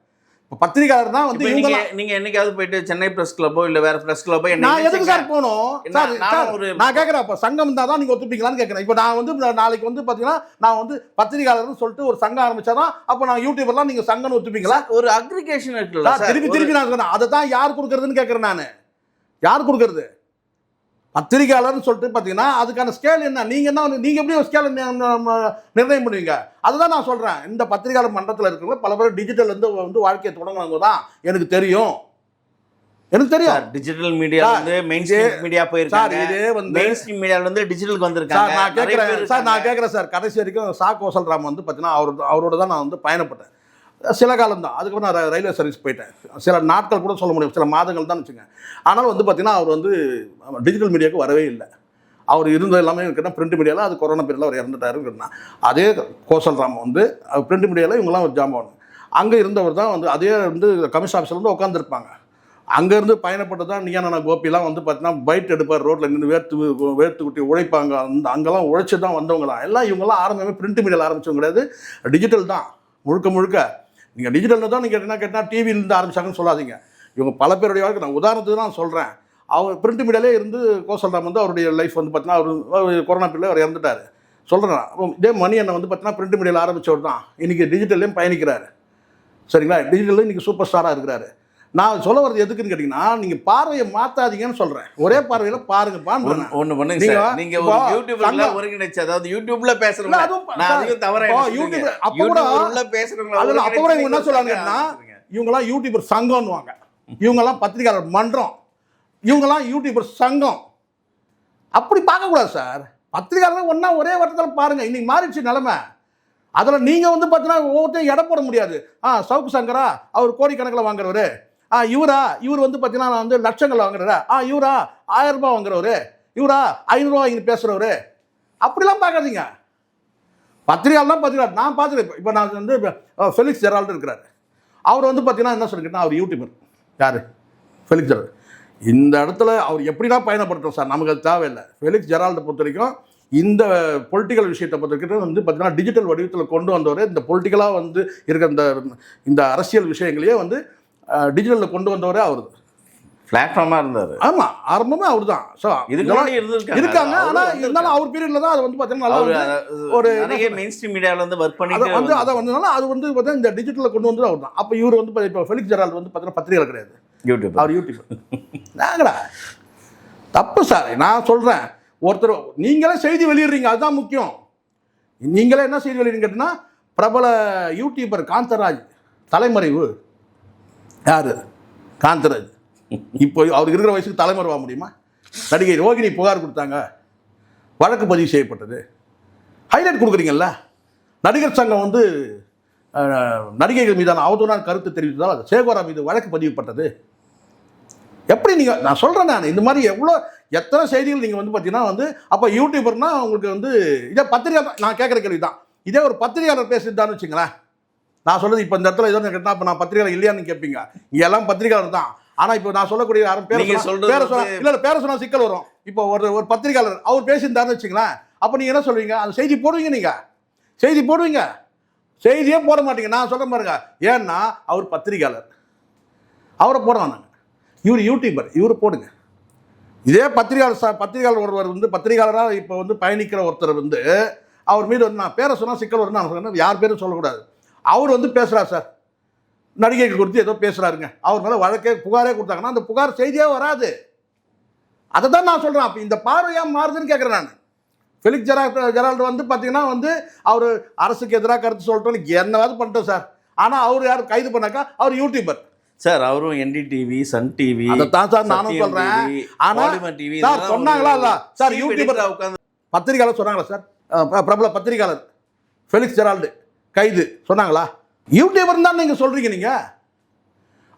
பத்திரிகையாளர் தான் வந்து நீங்க என்னைக்காவது போயிட்டு சென்னை பிரஸ் கிளப்போ இல்ல வேற பிரஸ் கிளப்போ நான் எதுக்கு சார் போகணும்? நான் கேட்கறேன், அப்ப சங்கம் இருந்தா தான் நீங்க ஒத்துப்பீங்களான்னு கேட்கறேன். இப்போ நான் வந்து நாளைக்கு வந்து பாத்தீங்கன்னா நான் வந்து பத்திரிகையாளர்னு சொல்லிட்டு ஒரு சங்கம் ஆரம்பிச்சாதான் அப்ப நான் யூடியூபர்லாம் நீங்க சங்கம்னு ஒத்துப்பீங்களா? ஒரு அக்ரிகேஷன் இருக்குல்ல சார். திருப்பி நான் சொல்றேன், அதை தான் யார் கொடுக்கறதுன்னு கேட்கறேன். நான் யார் கொடுக்கறது? பத்திரிகையாளர்னு சொல்லிட்டு பார்த்தீங்கன்னா அதுக்கான ஸ்கேல் என்ன? நீங்கள் எப்படி ஒரு ஸ்கேல் நிர்ணயம் பண்ணுவீங்க? அதுதான் நான் சொல்கிறேன். இந்த பத்திரிகையாளர் மன்றத்தில் இருக்கிறவங்க பல பேர் டிஜிட்டல்லேருந்து வந்து வாழ்க்கையை தொடங்கினவங்க தான் எனக்கு தெரியும். டிஜிட்டல் மீடியா வந்து மெயின் ஸ்ட்ரீம் மீடியா போயிருக்காங்க. இதே வந்து மெயின் ஸ்ட்ரீம் மீடியால இருந்து டிஜிட்டலுக்கு வந்திருக்காங்க. நான் கேட்குறேன் சார். கடைசி வரைக்கும் சா கோசல்ராம் வந்து பார்த்தீங்கன்னா அவரோட தான் நான் வந்து பயணப்பட்டேன். சில காலம் தான். அதுக்கப்புறம் நான் ரயில்வே சர்வீஸ் போயிட்டேன். சில நாட்கள் கூட சொல்ல முடியும், சில மாதங்கள் தான் வச்சுங்க. ஆனாலும் வந்து பார்த்தீங்கன்னா அவர் வந்து டிஜிட்டல் மீடியாவுக்கு வரவே இல்லை. அவர் இருந்தது எல்லாமே இருக்குன்னா பிரிண்ட் மீடியாவில். அது கொரோனா பீரியடில் அவர் இறந்துட்டாருன்னா அதே கோசல்ராம் வந்து பிரிண்ட் மீடியாவில் இவங்கெல்லாம் ஒரு ஜாம்பவான். அங்கே இருந்தவர் தான் வந்து அதே வந்து கமிஷன் ஆஃபீஸில் வந்து உட்காந்துருப்பாங்க. அங்கேருந்து பயணப்பட்டு தான் நீயான கோபிலாம் வந்து பார்த்தீங்கன்னா பைட் எடுப்பார். ரோட்டில் நின்று வேர்த்து குட்டி உழைப்பாங்க. அங்கெல்லாம் உழைச்சி தான் வந்தவங்களாம். எல்லாம் இவங்கெல்லாம் ஆரம்பமே பிரிண்ட் மீடியாவில் ஆரம்பித்தவங்க கிடையாது, டிஜிட்டல் தான் முழுக்க. நீங்கள் டிஜிட்டலில் தான் நீங்கள் என்ன கேட்டால் டிவியிலேருந்து ஆரம்பிச்சாங்கன்னு சொல்லாதீங்க. இவங்க பல பேருடைய வாழ்க்கை நான் உதாரணத்துக்கு தான் சொல்கிறேன். அவர் பிரிண்ட் மீடியாலே இருந்து கோசல்ராம் வந்து அவருடைய லைஃப் வந்து பார்த்தீங்கன்னா அவர் கொரோனா பீரியடில் அவர் இறந்துட்டார். சொல்கிறேன். இதே மணி அண்ணன் வந்து பார்த்தீங்கன்னா பிரிண்ட் மீடியாவில் ஆரம்பித்தவர் தான் இன்றைக்கி டிஜிட்டல்லையும் பயணிக்கிறாரு. சரிங்களா? டிஜிட்டலில் இன்றைக்கி சூப்பர் ஸ்டாராக இருக்கிறாரு. நான் சொல்ல வரது எதுக்குன்னு கேட்டிங்கன்னா, நீங்கள் பார்வையை மாற்றாதீங்கன்னு சொல்கிறேன். ஒரே பார்வையில் பாருங்கப்பான்னு ஒன்று பண்ணுங்க சார். நீங்கள் ஒரு யூடியூப்ல ஒருங்கிணைச்சு, அதாவது யூடியூப்ல பேசுகிறவங்க நான் அதையும் தவற யூடியூப் அப்போ கூட பேசுகிறவங்க அதில் அப்போ கூட இவங்க என்ன சொல்கிறாங்கன்னா இவங்கெல்லாம் யூடியூபர் சங்கம்னுவாங்க. இவங்கெல்லாம் பத்திரிகையாளர் மன்றம், இவங்கெல்லாம் யூடியூபர் சங்கம். அப்படி பார்க்கக்கூடாது சார். பத்திரிகையாளர் ஒன்றா ஒரே வட்டத்தில் பாருங்கள். இன்றைக்கி மாறிடுச்சு நிலைமை. அதில் நீங்கள் வந்து பார்த்தீங்கன்னா ஒவ்வொருத்தையும் எடை போட முடியாது. சவுக்கு சங்கரா அவர் கோடிக்கணக்கில் வாங்குறவர், இவர் வந்து பார்த்தீங்கன்னா நான் வந்து லட்சங்கள் வாங்குறாரா, இவரா 1000 ரூபாய் வாங்குறவர், இவரா 500 ரூபா இங்கே பேசுகிறவர். அப்படிலாம் பார்க்காதீங்க. பத்திரிகையாளர்லாம் பத்திரிகையாளர் நான் பார்த்துருக்கேன். இப்போ நான் வந்து ஃபெலிக்ஸ் ஜெரால்டு இருக்கிறார். அவர் வந்து பார்த்தீங்கன்னா என்ன சொல்லிக்கிட்டா, அவர் யூடியூபர். யார்? Felix Gerald. இந்த இடத்துல அவர் எப்படின்னா பயணப்படுத்தும் சார், நமக்கு அது தேவையில்லை. ஃபெலிக்ஸ் ஜெரால்டை பொறுத்த வரைக்கும் இந்த பொலிட்டிக்கல் விஷயத்தை பொறுத்தவரைக்கும் வந்து பார்த்தீங்கன்னா டிஜிட்டல் வடிவத்தில் கொண்டு வந்தவர். இந்த பொலிட்டிக்கலாக வந்து இருக்கிற இந்த அரசியல் விஷயங்களையே வந்து டிஜிட்டலில் கொண்டு வந்தவரே அவர் பிளாட்ஃபார்மாக இருந்தார். ஆமாம், ஆரம்பமே அவர் தான். ஸோ இதெல்லாம் இருக்காங்க. ஆனால் இருந்தாலும் அவர் பீரியடில் தான் அது வந்து பார்த்தீங்கன்னா ஒரு நிறைய மெயின் ஸ்ட்ரீம் மீடியாவில் வந்து ஒர்க் பண்ணி வந்து அதை வந்ததுனால அது வந்து பார்த்தீங்கன்னா இந்த டிஜிட்டலில் கொண்டு வந்தது அவர் தான். அப்போ இவர் வந்து இப்போ ஃபெலிக்ஸ் ஜெரால்டு வந்து பார்த்தீங்கன்னா பத்திரிகை கிடையாது, யூடியூப். அவர் யூடியூப். நாங்களா தப்பு சார். நான் சொல்கிறேன், ஒருத்தர் நீங்களே செய்தி வெளியிடுறீங்க, அதுதான் முக்கியம். நீங்களே என்ன செய்தி வெளியிடுங்க கேட்டிங்கன்னா, பிரபல யூடியூபர் காந்தராஜ் தலைமறைவு. யார்? காந்தராஜ். இப்போ அவருக்கு இருக்கிற வயசுக்கு தலைமறைவாக முடியுமா? நடிகை ரோகிணி புகார் கொடுத்தாங்க, வழக்கு பதிவு செய்யப்பட்டது. ஹைலைட் கொடுக்குறீங்கல்ல. நடிகர் சங்கம் வந்து நடிகைகள் மீதான அவதூறான கருத்து தெரிவித்ததால் அது சேகோரா மீது வழக்கு பதிவுப்பட்டது. எப்படி நீங்கள் நான் சொல்கிறேன், நான் இந்த மாதிரி எத்தனை செய்திகள் நீங்கள் வந்து பார்த்தீங்கன்னா வந்து அப்போ யூடியூபர்னால் உங்களுக்கு வந்து இதை பத்திரிகை தான். நான் கேட்குற கேள்வி தான், இதே ஒரு பத்திரிகையாளர் பேசியிருந்தான்னு வச்சுங்களேன், நான் சொல்றது இப்போ இந்த இடத்துல ஏதோ கேட்டால் இப்போ நான் பத்திரிகையாளர் இல்லையான்னு கேட்பீங்க. இங்கே எல்லாம் பத்திரிகையாளர் தான். ஆனால் இப்போ நான் சொல்லக்கூடிய யாரும் பேர சொன்னா சிக்கல் வரும். இப்போ ஒரு பத்திரிகையாளர் அவர் பேசியிருந்தாருன்னு வச்சுங்களேன், அப்போ நீங்கள் என்ன சொல்வீங்க? அந்த செய்தி போடுவீங்க, நீங்கள் செய்தி போடுவீங்க, செய்தியே போட மாட்டீங்க. நான் சொல்ல பாருங்க, ஏன்னா அவர் பத்திரிகையாளர், அவரை போடலாம். நாங்கள் இவர் யூடியூபர், இவர் போடுங்க. இதே பத்திரிகையாளர் ஒருவர் வந்து பத்திரிகையாளராக இப்போ வந்து பயணிக்கிற ஒருத்தர் வந்து அவர் மீது வந்து நான் பேரை சொன்னால் சிக்கல் வரும்னு நான் சொன்னேன். யார் பேரும் சொல்லக்கூடாது. அவர் வந்து பேசுகிறார் சார், நடிகைக்கு குறித்து ஏதோ பேசுகிறாருங்க, அவர் மேலே வழக்கே புகாரே கொடுத்தாங்கன்னா அந்த புகார் செய்தியாக வராது. அதை தான் நான் சொல்கிறேன். அப்போ இந்த பார்வையாக மாறுதுன்னு கேட்குறேன் நான். ஃபெலிக்ஸ் ஜெரால்டு வந்து பார்த்தீங்கன்னா வந்து அவர் அரசுக்கு எதிராக கருத்து சொல்லிட்டோன்னு என்னவாது பண்ணிட்டோம் சார். ஆனால் அவர் யார் கைது பண்ணாக்கா அவர் யூடியூபர் சார். அவரும் NDTV, சன் டிவி, அதைத்தான் சார் நானும் சொல்கிறேன். ஆனால் சார் சொன்னாங்களா இல்லை சார், யூடியூபர் பத்திரிகையாளர் சொன்னாங்களா சார்? பிரபல பத்திரிகையாளர் ஃபெலிக்ஸ் ஜெரால்டு கைது சொன்னாங்களா? யூடியூபர் தான் நீங்கள் சொல்கிறீங்க. நீங்கள்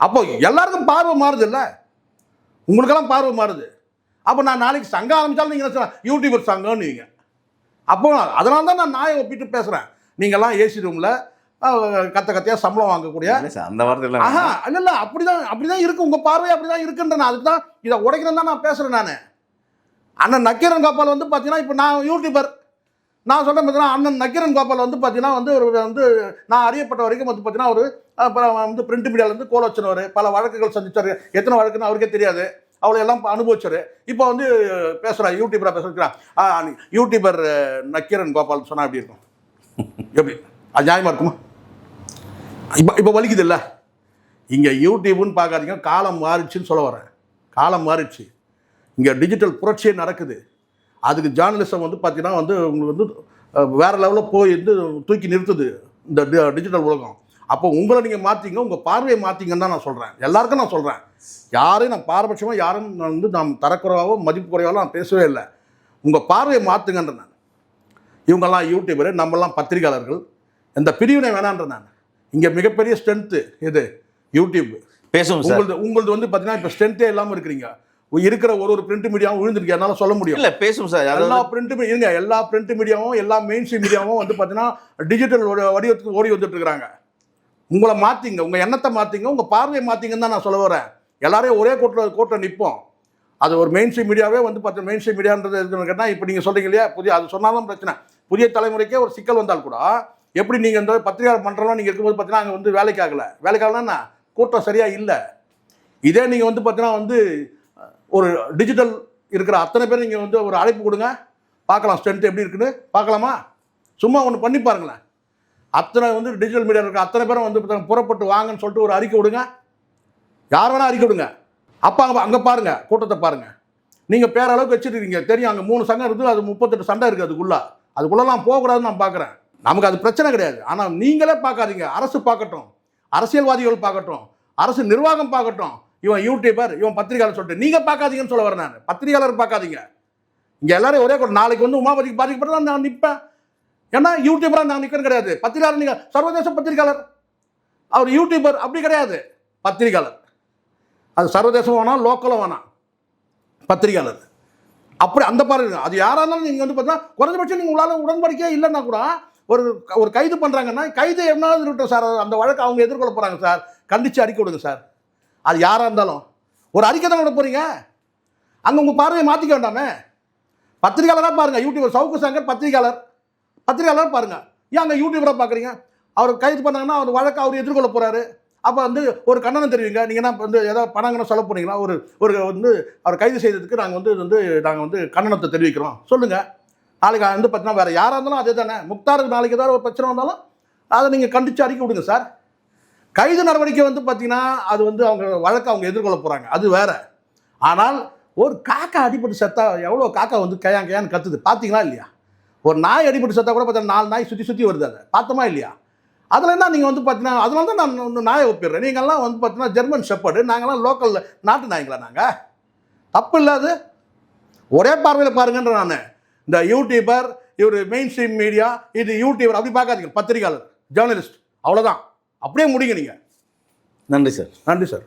அப்போ எல்லாருக்கும் பார்வை மாறுது இல்லை, உங்களுக்கெல்லாம் பார்வை மாறுது. அப்போ நான் நாளைக்கு சங்கம் ஆரம்பித்தாலும் நீங்கள் என்ன சொல்ல யூடியூபர் சங்கம்னு நீங்கள். அப்போ அதனால தான் நான் நாயை ஒப்பிட்டு பேசுகிறேன். நீங்கள்லாம் ஏசி ரூமில் கத்தையாக சம்பளம் வாங்கக்கூடிய அந்த வார்த்தை இல்லை, அப்படிதான் இருக்கு. உங்கள் பார்வை அப்படிதான் இருக்குன்ற நான் அதுக்கு தான் இதை உடைக்கிறேன் தான் நான் பேசுகிறேன். நான் அண்ணன் நக்கீரன் கோபால் வந்து பார்த்தீங்கன்னா இப்போ நான் யூடியூபர் நான் சொல்கிறேன் பார்த்தீங்கன்னா, அண்ணன் நக்கீரன் கோபால் வந்து பார்த்தீங்கன்னா வந்து ஒரு வந்து நான் அறியப்பட்ட வரைக்கும் வந்து பார்த்தீங்கன்னா ஒரு வந்து பிரிண்ட் மீடியாவிலேருந்து கோல் வச்சுனவர், பல வழக்குகள் சந்திச்சார். எத்தனை வழக்குன்னு அவருக்கே தெரியாது, அவ்வளோ எல்லாம் அனுபவிச்சார். இப்போ வந்து பேசுகிறார், யூடியூபராக பேசுகிறான். யூடியூபர் நக்கீரன் கோபால் சொன்னால் எப்படி இருக்கும்? எப்படி அது நியாயமாக இருக்குமா? இப்போ வலிக்குது இல்லை? இங்கே யூடியூப்னு பார்க்காதீங்க, காலம் மாறிடுச்சுன்னு சொல்ல வரேன். காலம் மாறிடுச்சு. இங்கே டிஜிட்டல் புரட்சியே நடக்குது. அதுக்கு ஜேர்னலிசம் வந்து பார்த்தீங்கன்னா வந்து உங்களுக்கு வந்து வேறு லெவலில் போய் வந்து தூக்கி நிறுத்துது இந்த டிஜிட்டல் உலகம். அப்போ உங்களை நீங்கள் மாற்றிங்க, உங்கள் பார்வையை மாற்றிங்கன்னு தான் நான் சொல்கிறேன். எல்லாருக்கும் நான் சொல்கிறேன். யாரையும் நான் பாரபட்சமாக யாரும் வந்து நாம் தரக்குறைவாகவோ மதிப்பு குறைவாகவோ நான் பேசவே இல்லை. உங்கள் பார்வையை மாற்றுங்கன்ற நான். இவங்கெல்லாம் யூடியூபரு, நம்மெல்லாம் பத்திரிகையாளர்கள், இந்த பிரிவினை வேணான்ற நான். இங்கே மிகப்பெரிய ஸ்ட்ரென்த்து இது யூடியூப். பேசுவோம். உங்களது வந்து பார்த்தீங்கன்னா இப்போ ஸ்ட்ரென்த்தே இல்லாமல் இருக்கிறீங்க. இருக்கிற ஒரு பிரிண்ட் மீடியாவும் விழுந்துருக்கு, என்னால் சொல்ல முடியும். இல்லை பேசும் சார். எல்லா பிரிண்ட் மீடியாவும் எல்லா மெயின் ஸ்ட்ரீம் மீடியாவும் வந்து பார்த்தீங்கன்னா டிஜிட்டல் வடிவத்துக்கு ஓடி வந்துட்டு இருக்கிறாங்க. உங்களை மாற்றிங்க, உங்கள் எண்ணத்தை மாற்றிங்க, உங்கள் பார்வையை மாற்றிங்கன்னு தான் நான் சொல்ல வரேன். எல்லாரையும் ஒரே கோட்டில் நிற்போம். அது ஒரு மெயின் ஸ்ட்ரீம் மீடியாவே வந்து பார்த்தீங்கன்னா மெயின் ஸ்ட்ரீம் மீடியான்றது இருக்குன்னு கேட்டால் இப்போ நீங்கள் சொல்கிறீங்க இல்லையா, அது சொன்னாலும் பிரச்சனை. புதிய தலைமுறைக்கே ஒரு சிக்கல் வந்தால் கூட எப்படி நீங்கள் இந்த பத்திரிகையாளர் மன்றம்லாம் நீங்கள் இருக்கும்போது பார்த்தீங்கன்னா அங்கே வந்து வேலைக்காகலைன்னா கூட்டம் சரியாக இல்லை. இதே நீங்கள் வந்து பார்த்தீங்கன்னா வந்து ஒரு டிஜிட்டல் இருக்கிற அத்தனை பேர் நீங்கள் வந்து ஒரு அழைப்பு கொடுங்க, பார்க்கலாம் ஸ்ட்ரென்த் எப்படி இருக்குன்னு பார்க்கலாமா? சும்மா ஒன்று பண்ணி பாருங்களேன். அத்தனை வந்து டிஜிட்டல் மீடியா இருக்கிற அத்தனை பேரும் வந்து புறப்பட்டு வாங்கன்னு சொல்லிட்டு ஒரு அறிக்கை விடுங்க. யார் வேணால் அறிக்கை விடுங்க. அப்போ அங்கே பாருங்கள், கூட்டத்தை பாருங்கள். நீங்கள் பேரளவுக்கு வச்சுருக்கீங்க தெரியும். அங்கே 3 சங்கம் இருக்குது, அது 38 சண்டை இருக்குது. அதுக்குள்ளெல்லாம் போகக்கூடாதுன்னு நான் பார்க்குறேன். நமக்கு அது பிரச்சனை கிடையாது. ஆனால் நீங்களே பார்க்காதீங்க. அரசு பார்க்கட்டும், அரசியல்வாதிகள் பார்க்கட்டும், அரசு நிர்வாகம் பார்க்கட்டும். இவன் யூடியூபர், இவன் பத்திரிகையாளர் சொல்லிட்டு நீங்கள் பார்க்காதீங்கன்னு சொல்ல வரேன் நான். பத்திரிகையாளர் பார்க்காதீங்க. இங்கே எல்லாரும் ஒரே நாளைக்கு வந்து உமாபதிக்கு பாதிக்கப்பட்டு நான் நிற்பேன். ஏன்னா யூடியூபராக நான் நிற்கிறது கிடையாது. பத்திரிகையாளர் நீங்கள் சர்வதேச பத்திரிகையாளர், அவர் யூடியூபர் அப்படி கிடையாது. பத்திரிகையாளர் அது சர்வதேசம் வேணாம், லோக்கலும் வேணாம், பத்திரிகையாளர் அப்படி அந்த பாருங்க. அது யாராக இருந்தாலும் நீங்கள் வந்து பார்த்தீங்கன்னா குறைஞ்சபட்சம் நீங்கள் உங்களால் உடன்படிக்கையே இல்லைன்னா கூட ஒரு கைது பண்ணுறாங்கன்னா கைது எவ்வளோ இருக்கட்டும் சார். அந்த வழக்கு அவங்க எதிர்கொள்ள போகிறாங்க சார், கண்டித்து அறிக்கை விடுங்க சார். அது யாராக இருந்தாலும் ஒரு அறிக்கை தான் விட போகிறீங்க. அங்கே உங்கள் பார்வையை மாற்றிக்க வேண்டாமே. பத்திரிகையாளராக பாருங்கள். யூடியூபர் சவுக்கு சங்கர் பத்திரிகையாளர் பாருங்கள். ஏன் அங்கே யூடியூபராக பார்க்குறீங்க? அவர் கைது பண்ணாங்கன்னா அவர் வழக்கு அவர் எதிர்கொள்ள போகிறாரு. அப்போ வந்து ஒரு கண்டனம் தெரிவிங்க. நீங்கள் என்ன வந்து ஏதாவது பணங்கன்னு சொல்ல போனீங்களா? ஒரு வந்து அவர் கைது செய்ததுக்கு நாங்கள் வந்து கண்டனத்தை தெரிவிக்கிறோம் சொல்லுங்கள். நாளைக்கு வந்து பார்த்தீங்கன்னா வேறு யாராக இருந்தாலும் அதே தானே. முக்தாருக்கு நாளைக்கு ஏதாவது ஒரு பிரச்சனை வந்தாலும் அதை நீங்கள் கண்டித்து அறிக்கை விடுங்க சார். கைது நடவடிக்கை வந்து பார்த்தீங்கன்னா அது வந்து அவங்க வழக்கு அவங்க எதிர்கொள்ள போகிறாங்க, அது வேறு. ஆனால் ஒரு காக்கா அடிபட்டு செத்தா எவ்வளோ காக்கா வந்து கையான்னு கத்துது பார்த்தீங்களா இல்லையா? ஒரு நாய் அடிபட்டு செத்தா கூட பார்த்தா 4 நாய் சுற்றி வருது. அதை பார்த்தோமா இல்லையா? அதில் என்ன நீங்கள் வந்து பார்த்தீங்கன்னா அதனால தான் நான் வந்து நாயை ஒப்பிடுறேன். நீங்கள்லாம் வந்து பார்த்தீங்கன்னா ஜெர்மன் ஷெப்பர்டு, நாங்கள்லாம் லோக்கல் நாட்டு நாய்ங்களா? நாங்கள் தப்பு இல்லாது ஒரே பார்வையில் பாருங்கன்ற நான். இந்த யூடியூபர், இவர் மெயின் ஸ்ட்ரீம் மீடியா, இது யூடியூபர் அப்படி பார்க்காதீங்க. பத்திரிகையாளர், ஜேர்னலிஸ்ட், அவ்வளோதான். அப்படியே முடிங்க நீங்கள். நன்றி சார். நன்றி சார்.